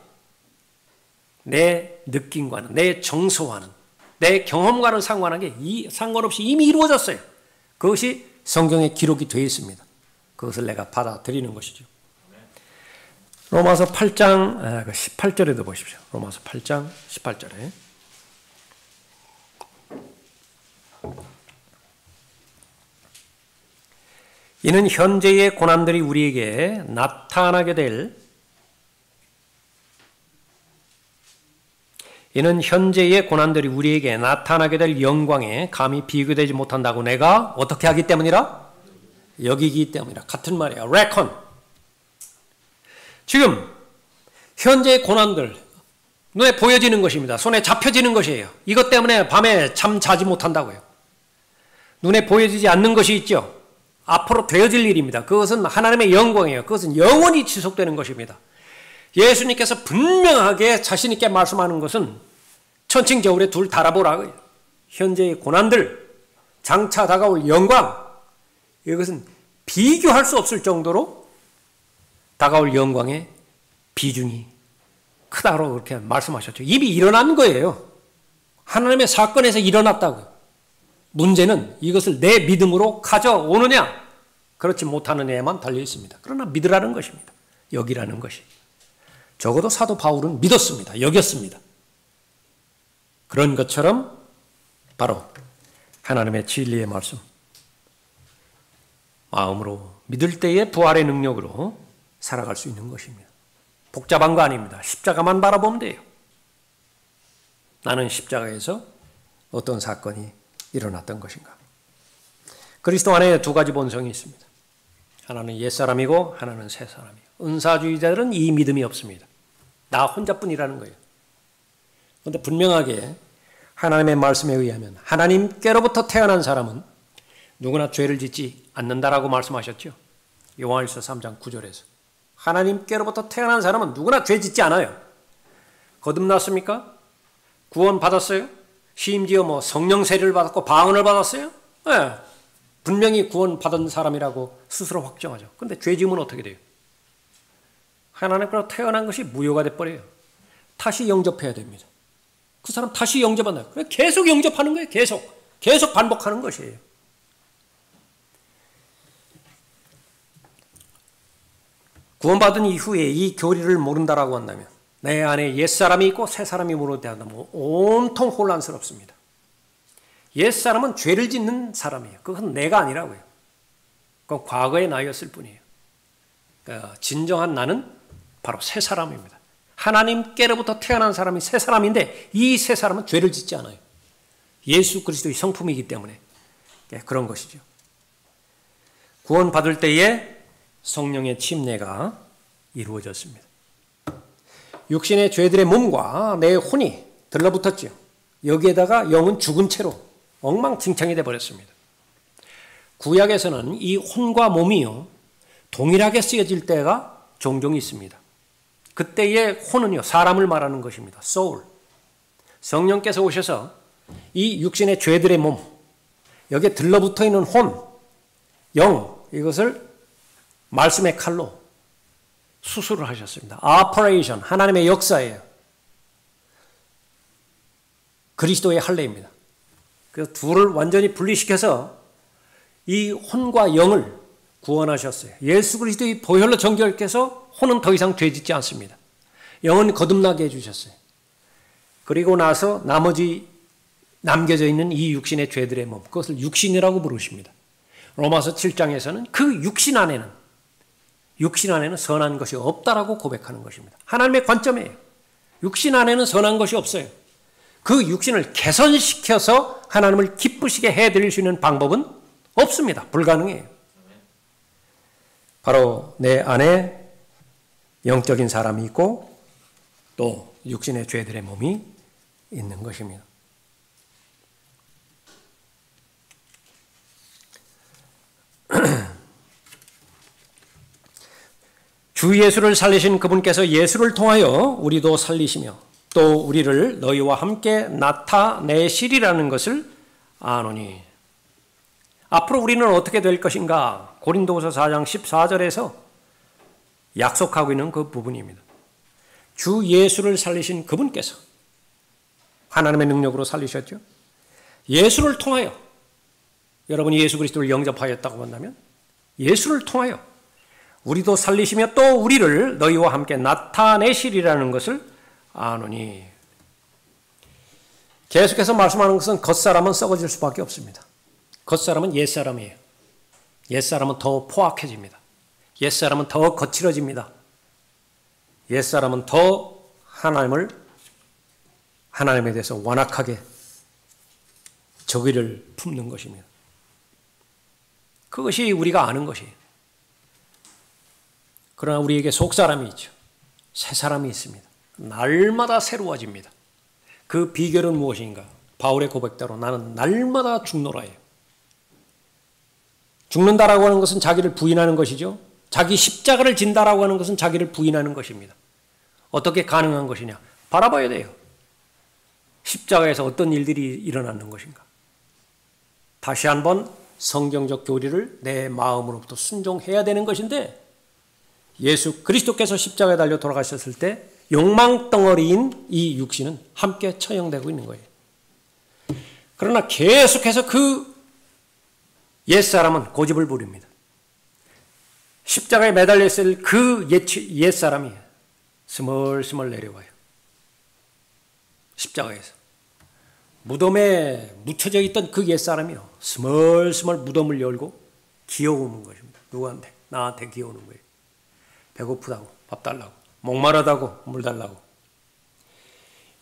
내 느낌과는, 내 정서와는, 내 경험과는 상관없이 이미 이루어졌어요. 그것이 성경에 기록이 되어 있습니다. 그것을 내가 받아들이는 것이죠. 로마서 8장 18절에도 보십시오. 로마서 8장 18절에 이는 현재의 고난들이 우리에게 나타나게 될 영광에 감히 비교되지 못한다고 내가 어떻게 하기 때문이라? 여기기 때문이라. 같은 말이야. reckon. 지금 현재의 고난들 눈에 보여지는 것입니다. 손에 잡혀지는 것이에요. 이것 때문에 밤에 잠 자지 못한다고요. 눈에 보여지지 않는 것이 있죠. 앞으로 되어질 일입니다. 그것은 하나님의 영광이에요. 그것은 영원히 지속되는 것입니다. 예수님께서 분명하게 자신 있게 말씀하는 것은 천칭저울에 둘 달아보라고요. 현재의 고난들, 장차 다가올 영광, 이것은 비교할 수 없을 정도로 다가올 영광의 비중이 크다고 그렇게 말씀하셨죠. 이미 일어난 거예요. 하나님의 사건에서 일어났다고요. 문제는 이것을 내 믿음으로 가져오느냐, 그렇지 못하는 애만 달려 있습니다. 그러나 믿으라는 것입니다. 여기라는 것이. 적어도 사도 바울은 믿었습니다. 여겼습니다. 그런 것처럼 바로 하나님의 진리의 말씀, 마음으로 믿을 때의 부활의 능력으로 살아갈 수 있는 것입니다. 복잡한 거 아닙니다. 십자가만 바라보면 돼요. 나는 십자가에서 어떤 사건이 일어났던 것인가. 그리스도 안에 두 가지 본성이 있습니다. 하나는 옛사람이고 하나는 새사람이에요. 은사주의자들은 이 믿음이 없습니다. 나 혼자뿐이라는 거예요. 그런데 분명하게 하나님의 말씀에 의하면 하나님께로부터 태어난 사람은 누구나 죄를 짓지 않는다라고 말씀하셨죠. 요한일서 3장 9절에서. 하나님께로부터 태어난 사람은 누구나 죄 짓지 않아요. 거듭났습니까? 구원 받았어요? 심지어 성령 세례를 받았고 방언을 받았어요? 네. 분명히 구원 받은 사람이라고 스스로 확정하죠. 그런데 죄 지으면 어떻게 돼요? 하나님께로 태어난 것이 무효가 돼버려요. 다시 영접해야 됩니다. 그 사람 다시 영접한다. 계속 영접하는 거예요. 계속 반복하는 것이에요. 구원받은 이후에 이 교리를 모른다라고 한다면 내 안에 옛사람이 있고 새사람이 모르다면 온통 혼란스럽습니다. 옛사람은 죄를 짓는 사람이에요. 그건 내가 아니라고요. 그건 과거의 나였을 뿐이에요. 그러니까 진정한 나는 바로 새사람입니다. 하나님께로부터 태어난 사람이 새사람인데 이 새사람은 죄를 짓지 않아요. 예수 그리스도의 성품이기 때문에 그런 것이죠. 구원받을 때에 성령의 침례가 이루어졌습니다. 육신의 죄들의 몸과 내 혼이 들러붙었죠. 여기에다가 영은 죽은 채로 엉망진창이 되어버렸습니다. 구약에서는 이 혼과 몸이요 동일하게 쓰여질 때가 종종 있습니다. 그때의 혼은요 사람을 말하는 것입니다. soul. 성령께서 오셔서 이 육신의 죄들의 몸, 여기에 들러붙어 있는 혼, 영, 이것을 말씀의 칼로 수술을 하셨습니다. operation, 하나님의 역사예요. 그리스도의 할례입니다. 그래서 둘을 완전히 분리시켜서 이 혼과 영을 구원하셨어요. 예수 그리스도의 보혈로 정결케해서 혼은 더 이상 죄짓지 않습니다. 영은 거듭나게 해주셨어요. 그리고 나서 나머지 남겨져 있는 이 육신의 죄들의 몸, 그것을 육신이라고 부르십니다. 로마서 7장에서는 그 육신 안에는 선한 것이 없다라고 고백하는 것입니다. 하나님의 관점이에요. 육신 안에는 선한 것이 없어요. 그 육신을 개선시켜서 하나님을 기쁘시게 해드릴 수 있는 방법은 없습니다. 불가능해요. 바로 내 안에 영적인 사람이 있고 또 육신의 죄들의 몸이 있는 것입니다. 주 예수를 살리신 그분께서 예수를 통하여 우리도 살리시며 또 우리를 너희와 함께 나타내시리라는 것을 아노니. 앞으로 우리는 어떻게 될 것인가? 고린도후서 4장 14절에서 약속하고 있는 그 부분입니다. 주 예수를 살리신 그분께서 하나님의 능력으로 살리셨죠. 예수를 통하여 여러분이 예수 그리스도를 영접하였다고 한다면 예수를 통하여 우리도 살리시며 또 우리를 너희와 함께 나타내시리라는 것을 아노니. 계속해서 말씀하는 것은 겉사람은 썩어질 수밖에 없습니다. 겉사람은 옛사람이에요. 옛사람은 더 포악해집니다. 옛사람은 더 거칠어집니다. 옛사람은 더 하나님에 대해서 완악하게 적의를 품는 것입니다. 그것이 우리가 아는 것이에요. 그러나 우리에게 속사람이 있죠. 새사람이 있습니다. 날마다 새로워집니다. 그 비결은 무엇인가? 바울의 고백대로 나는 날마다 죽노라예요. 죽는다라고 하는 것은 자기를 부인하는 것이죠. 자기 십자가를 진다라고 하는 것은 자기를 부인하는 것입니다. 어떻게 가능한 것이냐? 바라봐야 돼요. 십자가에서 어떤 일들이 일어나는 것인가? 다시 한번 성경적 교리를 내 마음으로부터 순종해야 되는 것인데 예수 그리스도께서 십자가에 달려 돌아가셨을 때 욕망덩어리인 이 육신은 함께 처형되고 있는 거예요. 그러나 계속해서 그 옛사람은 고집을 부립니다. 십자가에 매달려 있을 그 옛사람이 스멀스멀 내려와요. 십자가에서. 무덤에 묻혀져 있던 그 옛사람이요. 스멀스멀 무덤을 열고 기어오는 것입니다. 누구한테? 나한테 기어오는 거예요. 배고프다고 밥 달라고, 목마르다고 물 달라고.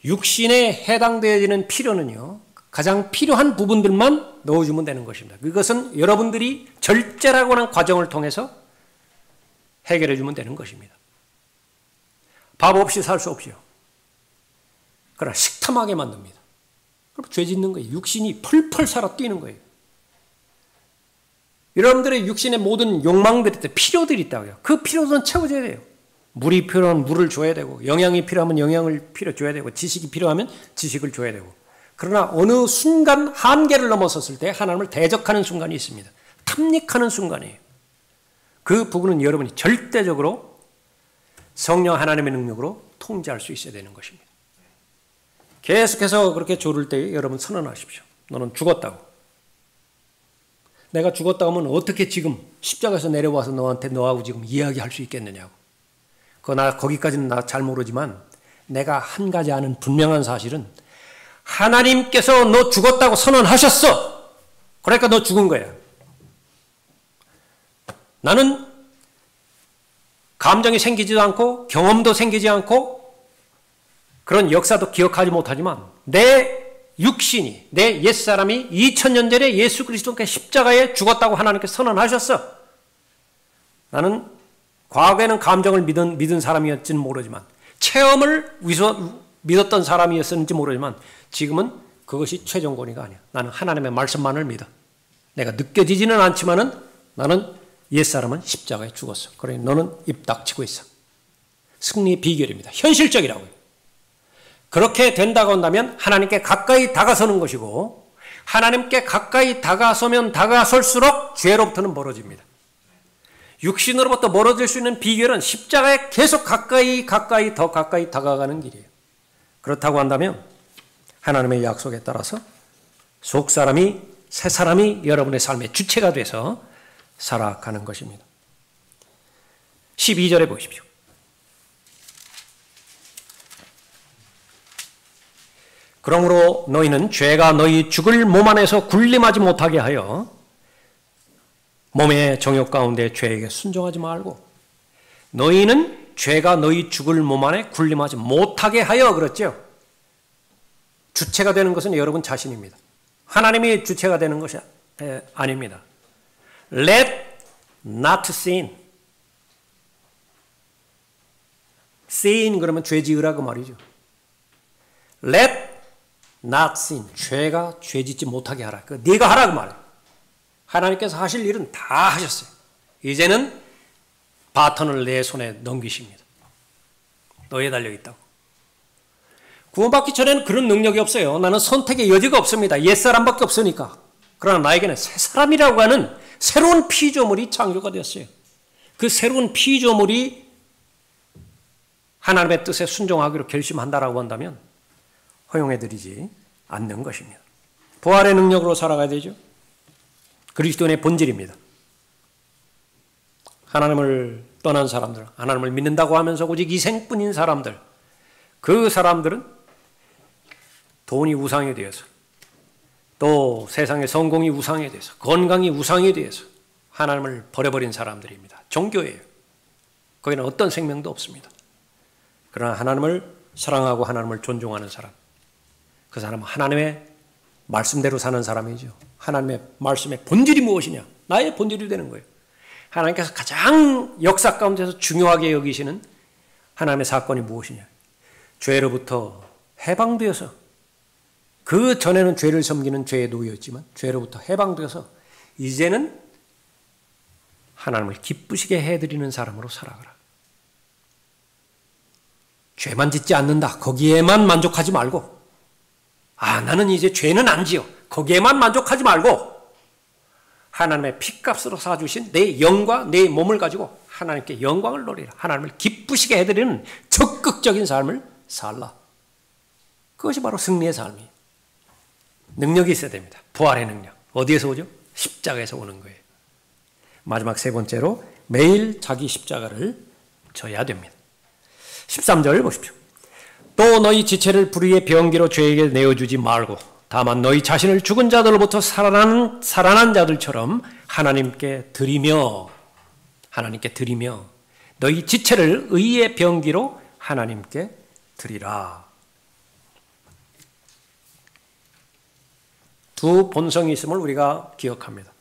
육신에 해당되어지는 필요는요, 가장 필요한 부분들만 넣어주면 되는 것입니다. 그것은 여러분들이 절제라고 하는 과정을 통해서 해결해 주면 되는 것입니다. 밥 없이 살 수 없이요. 그러나 식탐하게 만듭니다. 그럼 죄 짓는 거예요. 육신이 펄펄 살아 뛰는 거예요. 여러분들의 육신의 모든 욕망들이 있다, 필요들이 있다고요. 그 필요들은 채워줘야 돼요. 물이 필요하면 물을 줘야 되고, 영양이 필요하면 영양을 줘야 되고, 지식이 필요하면 지식을 줘야 되고. 그러나 어느 순간 한계를 넘어섰을 때 하나님을 대적하는 순간이 있습니다. 탐닉하는 순간이에요. 그 부분은 여러분이 절대적으로 성령 하나님의 능력으로 통제할 수 있어야 되는 것입니다. 계속해서 그렇게 조를 때 여러분 선언하십시오. 너는 죽었다고. 내가 죽었다고 하면 어떻게 지금 십자가에서 내려와서 너하고 지금 이야기할 수 있겠느냐고. 거기까지는 나 잘 모르지만 내가 한 가지 아는 분명한 사실은 하나님께서 너 죽었다고 선언하셨어. 그러니까 너 죽은 거야. 나는 감정이 생기지도 않고 경험도 생기지 않고 그런 역사도 기억하지 못하지만 내 육신이, 내 옛사람이 2000년 전에 예수 그리스도께 십자가에 죽었다고 하나님께서 선언하셨어. 나는 과거에는 감정을 믿은 사람이었지는 모르지만 체험을 믿었던 사람이었는지 모르지만 지금은 그것이 최종 권위가 아니야. 나는 하나님의 말씀만을 믿어. 내가 느껴지지는 않지만은 나는 옛사람은 십자가에 죽었어. 그러니 너는 입 닥치고 있어. 승리의 비결입니다. 현실적이라고요. 그렇게 된다고 한다면 하나님께 가까이 다가서는 것이고 하나님께 가까이 다가서면 다가설수록 죄로부터는 멀어집니다. 육신으로부터 멀어질 수 있는 비결은 십자가에 계속 가까이 더 가까이 다가가는 길이에요. 그렇다고 한다면 하나님의 약속에 따라서 속사람이 새사람이 여러분의 삶의 주체가 돼서 살아가는 것입니다. 12절에 보십시오. 그러므로 너희는 죄가 너희 죽을 몸 안에서 군림하지 못하게 하여 몸의 정욕 가운데 죄에게 순종하지 말고 너희는 죄가 너희 죽을 몸 안에 군림하지 못하게 하여 그랬죠. 주체가 되는 것은 여러분 자신입니다. 하나님이 주체가 되는 것이 아닙니다. Let not sin. sin 그러면 죄 지으라고 말이죠. Let not sin. 죄가 죄 짓지 못하게 하라. 네가 하라고 말해요. 하나님께서 하실 일은 다 하셨어요. 이제는 바톤을 내 손에 넘기십니다. 너에 달려있다고. 구원받기 전에는 그런 능력이 없어요. 나는 선택의 여지가 없습니다. 옛사람밖에 없으니까. 그러나 나에게는 새 사람이라고 하는 새로운 피조물이 창조가 되었어요. 그 새로운 피조물이 하나님의 뜻에 순종하기로 결심한다라고 한다면 허용해드리지 않는 것입니다. 부활의 능력으로 살아가야 되죠. 그리스도인의 본질입니다. 하나님을 떠난 사람들, 하나님을 믿는다고 하면서 오직 이생뿐인 사람들, 그 사람들은 돈이 우상이 되어서, 또 세상의 성공이 우상이 되어서, 건강이 우상이 되어서 하나님을 버려버린 사람들입니다. 종교예요. 거기는 어떤 생명도 없습니다. 그러나 하나님을 사랑하고 하나님을 존중하는 사람, 그 사람은 하나님의 말씀대로 사는 사람이죠. 하나님의 말씀의 본질이 무엇이냐? 나의 본질이 되는 거예요. 하나님께서 가장 역사 가운데서 중요하게 여기시는 하나님의 사건이 무엇이냐? 죄로부터 해방되어서, 그 전에는 죄를 섬기는 죄에 놓였지만 죄로부터 해방되어서 이제는 하나님을 기쁘시게 해드리는 사람으로 살아가라. 죄만 짓지 않는다. 거기에만 만족하지 말고, 나는 이제 죄는 안 지어. 거기에만 만족하지 말고 하나님의 피값으로 사주신 내 영과 내 몸을 가지고 하나님께 영광을 돌리라. 하나님을 기쁘시게 해드리는 적극적인 삶을 살라. 그것이 바로 승리의 삶이에요. 능력이 있어야 됩니다. 부활의 능력. 어디에서 오죠? 십자가에서 오는 거예요. 마지막 세 번째로 매일 자기 십자가를 져야 됩니다. 13절 보십시오. 또 너희 지체를 불의의 병기로 죄에게 내어주지 말고 다만 너희 자신을 죽은 자들로부터 살아난 자들처럼 하나님께 드리며 너희 지체를 의의 병기로 하나님께 드리라. 두 본성이 있음을 우리가 기억합니다.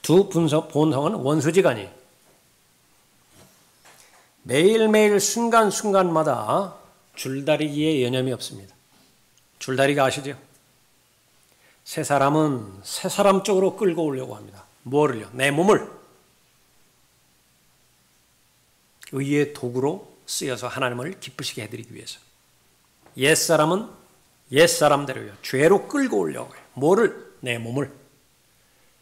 두 본성은 원수지간이에요. 매일매일 순간순간마다 줄다리기에 여념이 없습니다. 줄다리가 아시죠? 새 사람은 새 사람 쪽으로 끌고 오려고 합니다. 뭐를요? 내 몸을 의의 도구로 쓰여서 하나님을 기쁘시게 해드리기 위해서. 옛사람은 옛사람대로요. 죄로 끌고 오려고 해요. 뭐를? 내 몸을.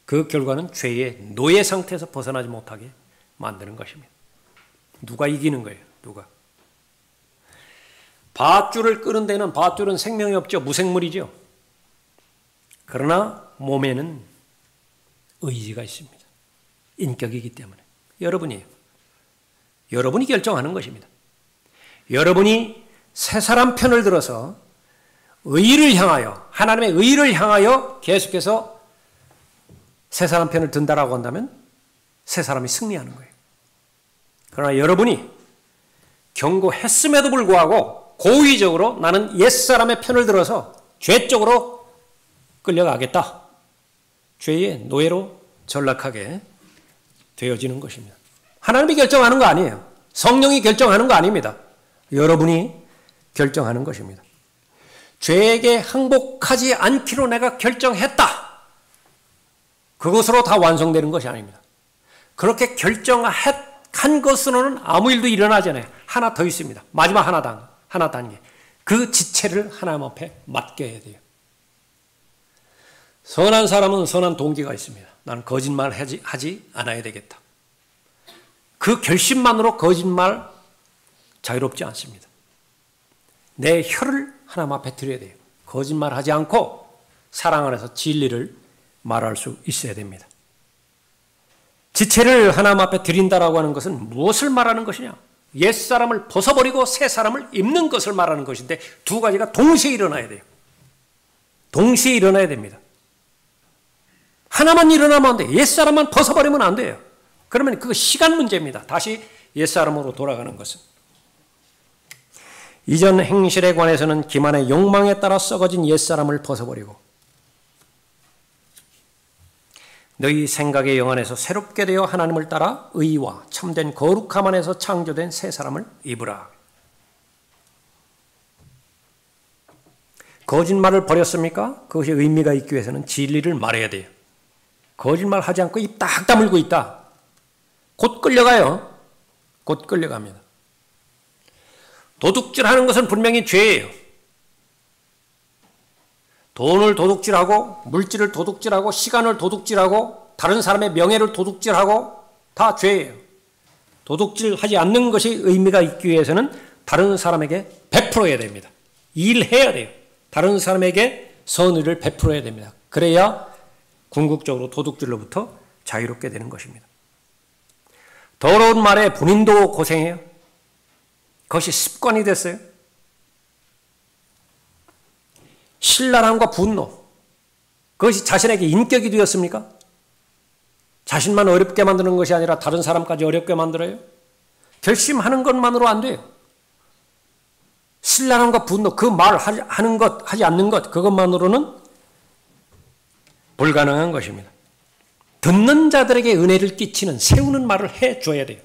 그 결과는 죄의 노예 상태에서 벗어나지 못하게 만드는 것입니다. 누가 이기는 거예요? 누가? 밧줄을 끄는 데는 밧줄은 생명이 없죠. 무생물이죠. 그러나 몸에는 의지가 있습니다. 인격이기 때문에. 여러분이 결정하는 것입니다. 여러분이 새 사람 편을 들어서 의를 향하여, 하나님의 의를 향하여 계속해서 새 사람 편을 든다라고 한다면 새 사람이 승리하는 거예요. 그러나 여러분이 경고했음에도 불구하고 고의적으로 나는 옛사람의 편을 들어서 죄 쪽으로 끌려가겠다. 죄의 노예로 전락하게 되어지는 것입니다. 하나님이 결정하는 거 아니에요. 성령이 결정하는 거 아닙니다. 여러분이 결정하는 것입니다. 죄에게 항복하지 않기로 내가 결정했다. 그것으로 다 완성되는 것이 아닙니다. 그렇게 결정한 것으로는 아무 일도 일어나지 않아요. 하나 더 있습니다. 마지막 하나 단계. 그 지체를 하나님 앞에 맡겨야 돼요. 선한 사람은 선한 동기가 있습니다. 나는 거짓말 하지 않아야 되겠다. 그 결심만으로 거짓말 자유롭지 않습니다. 내 혀를 하나님 앞에 드려야 돼요. 거짓말하지 않고 사랑 안에서 진리를 말할 수 있어야 됩니다. 지체를 하나님 앞에 드린다라고 하는 것은 무엇을 말하는 것이냐? 옛사람을 벗어버리고 새 사람을 입는 것을 말하는 것인데 두 가지가 동시에 일어나야 돼요. 동시에 일어나야 됩니다. 하나만 일어나면 안 돼요. 옛사람만 벗어버리면 안 돼요. 그러면 그거 시간 문제입니다. 다시 옛사람으로 돌아가는 것은. 이전 행실에 관해서는 기만의 욕망에 따라 썩어진 옛사람을 벗어버리고 너희 생각의 영 안에서 새롭게 되어 하나님을 따라 의와 참된 거룩함 안에서 창조된 새 사람을 입으라. 거짓말을 버렸습니까? 그것이 의미가 있기 위해서는 진리를 말해야 돼요. 거짓말하지 않고 입 딱 다물고 있다. 곧 끌려가요. 곧 끌려갑니다. 도둑질하는 것은 분명히 죄예요. 돈을 도둑질하고 물질을 도둑질하고 시간을 도둑질하고 다른 사람의 명예를 도둑질하고 다 죄예요. 도둑질하지 않는 것이 의미가 있기 위해서는 다른 사람에게 베풀어야 됩니다. 일해야 돼요. 다른 사람에게 선의를 베풀어야 됩니다. 그래야 궁극적으로 도둑질로부터 자유롭게 되는 것입니다. 더러운 말에 본인도 고생해요. 그것이 습관이 됐어요. 신랄함과 분노, 그것이 자신에게 인격이 되었습니까? 자신만 어렵게 만드는 것이 아니라 다른 사람까지 어렵게 만들어요? 결심하는 것만으로 안 돼요. 신랄함과 분노, 그 말 하는 것, 하지 않는 것, 그것만으로는 불가능한 것입니다. 듣는 자들에게 은혜를 끼치는 세우는 말을 해줘야 돼요.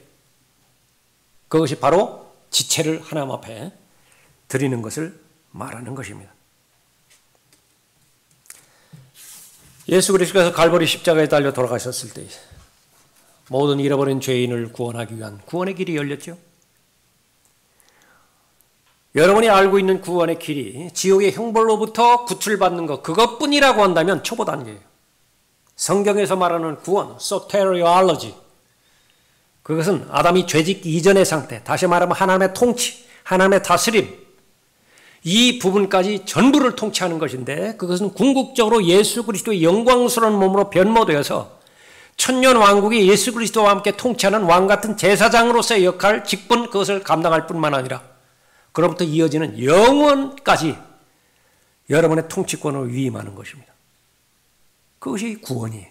그것이 바로 지체를 하나님 앞에 드리는 것을 말하는 것입니다. 예수 그리스도께서 갈보리 십자가에 달려 돌아가셨을 때 모든 잃어버린 죄인을 구원하기 위한 구원의 길이 열렸죠. 여러분이 알고 있는 구원의 길이 지옥의 형벌로부터 구출받는 것, 그것뿐이라고 한다면 초보 단계예요. 성경에서 말하는 구원, soteriology, 그것은 아담이 죄짓기 이전의 상태, 다시 말하면 하나님의 통치, 하나님의 다스림, 이 부분까지 전부를 통치하는 것인데, 그것은 궁극적으로 예수 그리스도의 영광스러운 몸으로 변모되어서 천년 왕국이 예수 그리스도와 함께 통치하는 왕같은 제사장으로서의 역할, 직분, 그것을 감당할 뿐만 아니라 그로부터 이어지는 영원까지 여러분의 통치권을 위임하는 것입니다. 그것이 구원이에요.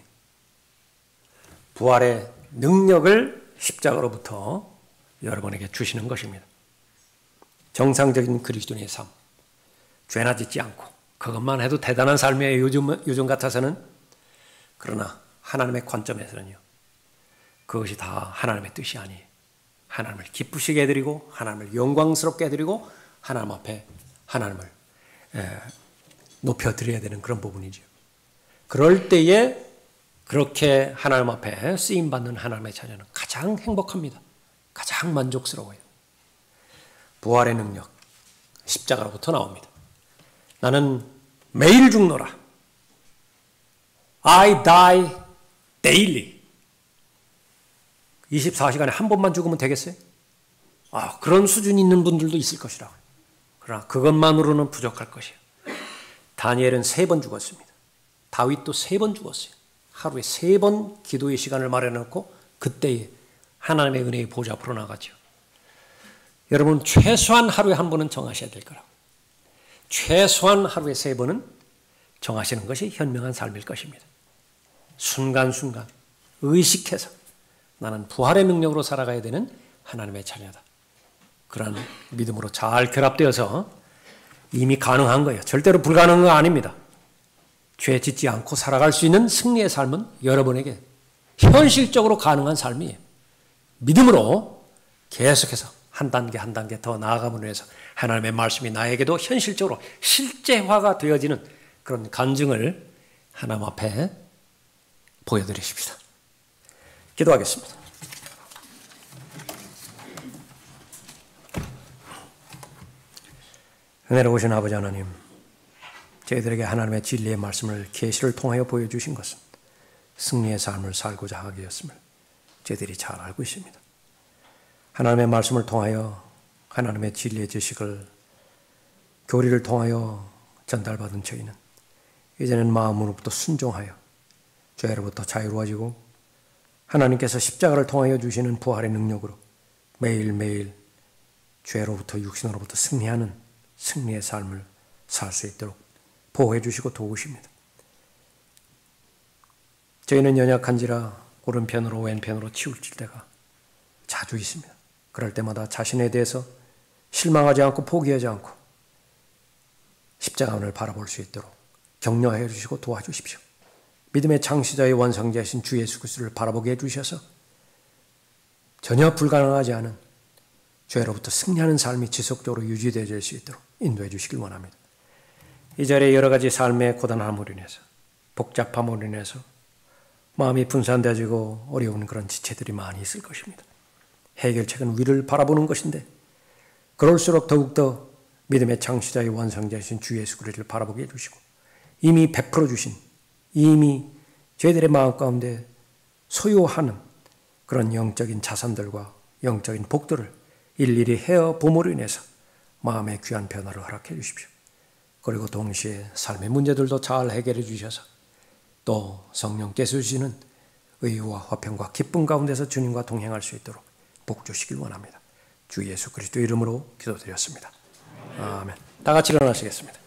부활의 능력을 십자가로부터 여러분에게 주시는 것입니다. 정상적인 그리스도인의 삶, 죄나 짓지 않고 그것만 해도 대단한 삶이에요. 요즘 같아서는. 그러나 하나님의 관점에서는요, 그것이 다 하나님의 뜻이 아니에요. 하나님을 기쁘시게 해드리고 하나님을 영광스럽게 해드리고 하나님 앞에 하나님을 높여드려야 되는 그런 부분이죠. 그럴 때에 그렇게 하나님 앞에 쓰임받는 하나님의 자녀는 가장 행복합니다. 가장 만족스러워요. 부활의 능력, 십자가로부터 나옵니다. 나는 매일 죽노라. I die daily. 24시간에 한 번만 죽으면 되겠어요? 그런 수준이 있는 분들도 있을 것이라고. 그러나 그것만으로는 부족할 것이에요. 다니엘은 3번 죽었습니다. 다윗도 3번 죽었어요. 하루에 3번 기도의 시간을 마련해놓고 그때에 하나님의 은혜의 보좌 앞으로 나가죠. 여러분, 최소한 하루에 한 번은 정하셔야 될 거라고. 최소한 하루에 3번은 정하시는 것이 현명한 삶일 것입니다. 순간순간 의식해서 나는 부활의 능력으로 살아가야 되는 하나님의 자녀다. 그런 믿음으로 잘 결합되어서 이미 가능한 거예요. 절대로 불가능한 거 아닙니다. 죄 짓지 않고 살아갈 수 있는 승리의 삶은 여러분에게 현실적으로 가능한 삶이에요. 믿음으로 계속해서 한 단계 한 단계 더 나아감으로 해서 하나님의 말씀이 나에게도 현실적으로 실제화가 되어지는 그런 간증을 하나님 앞에 보여드리십시다. 기도하겠습니다. 은혜로우신 아버지 하나님, 저희들에게 하나님의 진리의 말씀을 계시를 통하여 보여주신 것은 승리의 삶을 살고자 하기였음을 저희들이 잘 알고 있습니다. 하나님의 말씀을 통하여 하나님의 진리의 지식을 교리를 통하여 전달받은 저희는 이제는 마음으로부터 순종하여 죄로부터 자유로워지고 하나님께서 십자가를 통하여 주시는 부활의 능력으로 매일매일 죄로부터 육신으로부터 승리하는 승리의 삶을 살 수 있도록 보호해 주시고 도우십니다. 저희는 연약한지라 오른편으로 왼편으로 치우칠 때가 자주 있습니다. 그럴 때마다 자신에 대해서 실망하지 않고 포기하지 않고 십자가를 바라볼 수 있도록 격려하여 주시고 도와주십시오. 믿음의 창시자의 완성자이신 주 예수 그리스도를 바라보게 해주셔서 전혀 불가능하지 않은 죄로부터 승리하는 삶이 지속적으로 유지되어질 수 있도록 인도해 주시길 원합니다. 이 자리에 여러 가지 삶의 고단함으로 인해서, 복잡함으로 인해서 마음이 분산되어지고 어려운 그런 지체들이 많이 있을 것입니다. 해결책은 위를 바라보는 것인데 그럴수록 더욱더 믿음의 창시자의 완성자이신 주 예수 그리스도를 바라보게 해주시고 이미 베풀어 주신, 이미 저희들의 마음 가운데 소유하는 그런 영적인 자산들과 영적인 복들을 일일이 헤어 봄으로 인해서 마음의 귀한 변화를 허락해 주십시오. 그리고 동시에 삶의 문제들도 잘 해결해 주셔서 또 성령께서 주시는 의와 화평과 기쁨 가운데서 주님과 동행할 수 있도록 복 주시길 원합니다. 주 예수 그리스도 이름으로 기도드렸습니다. 아멘. 다 같이 일어나시겠습니다.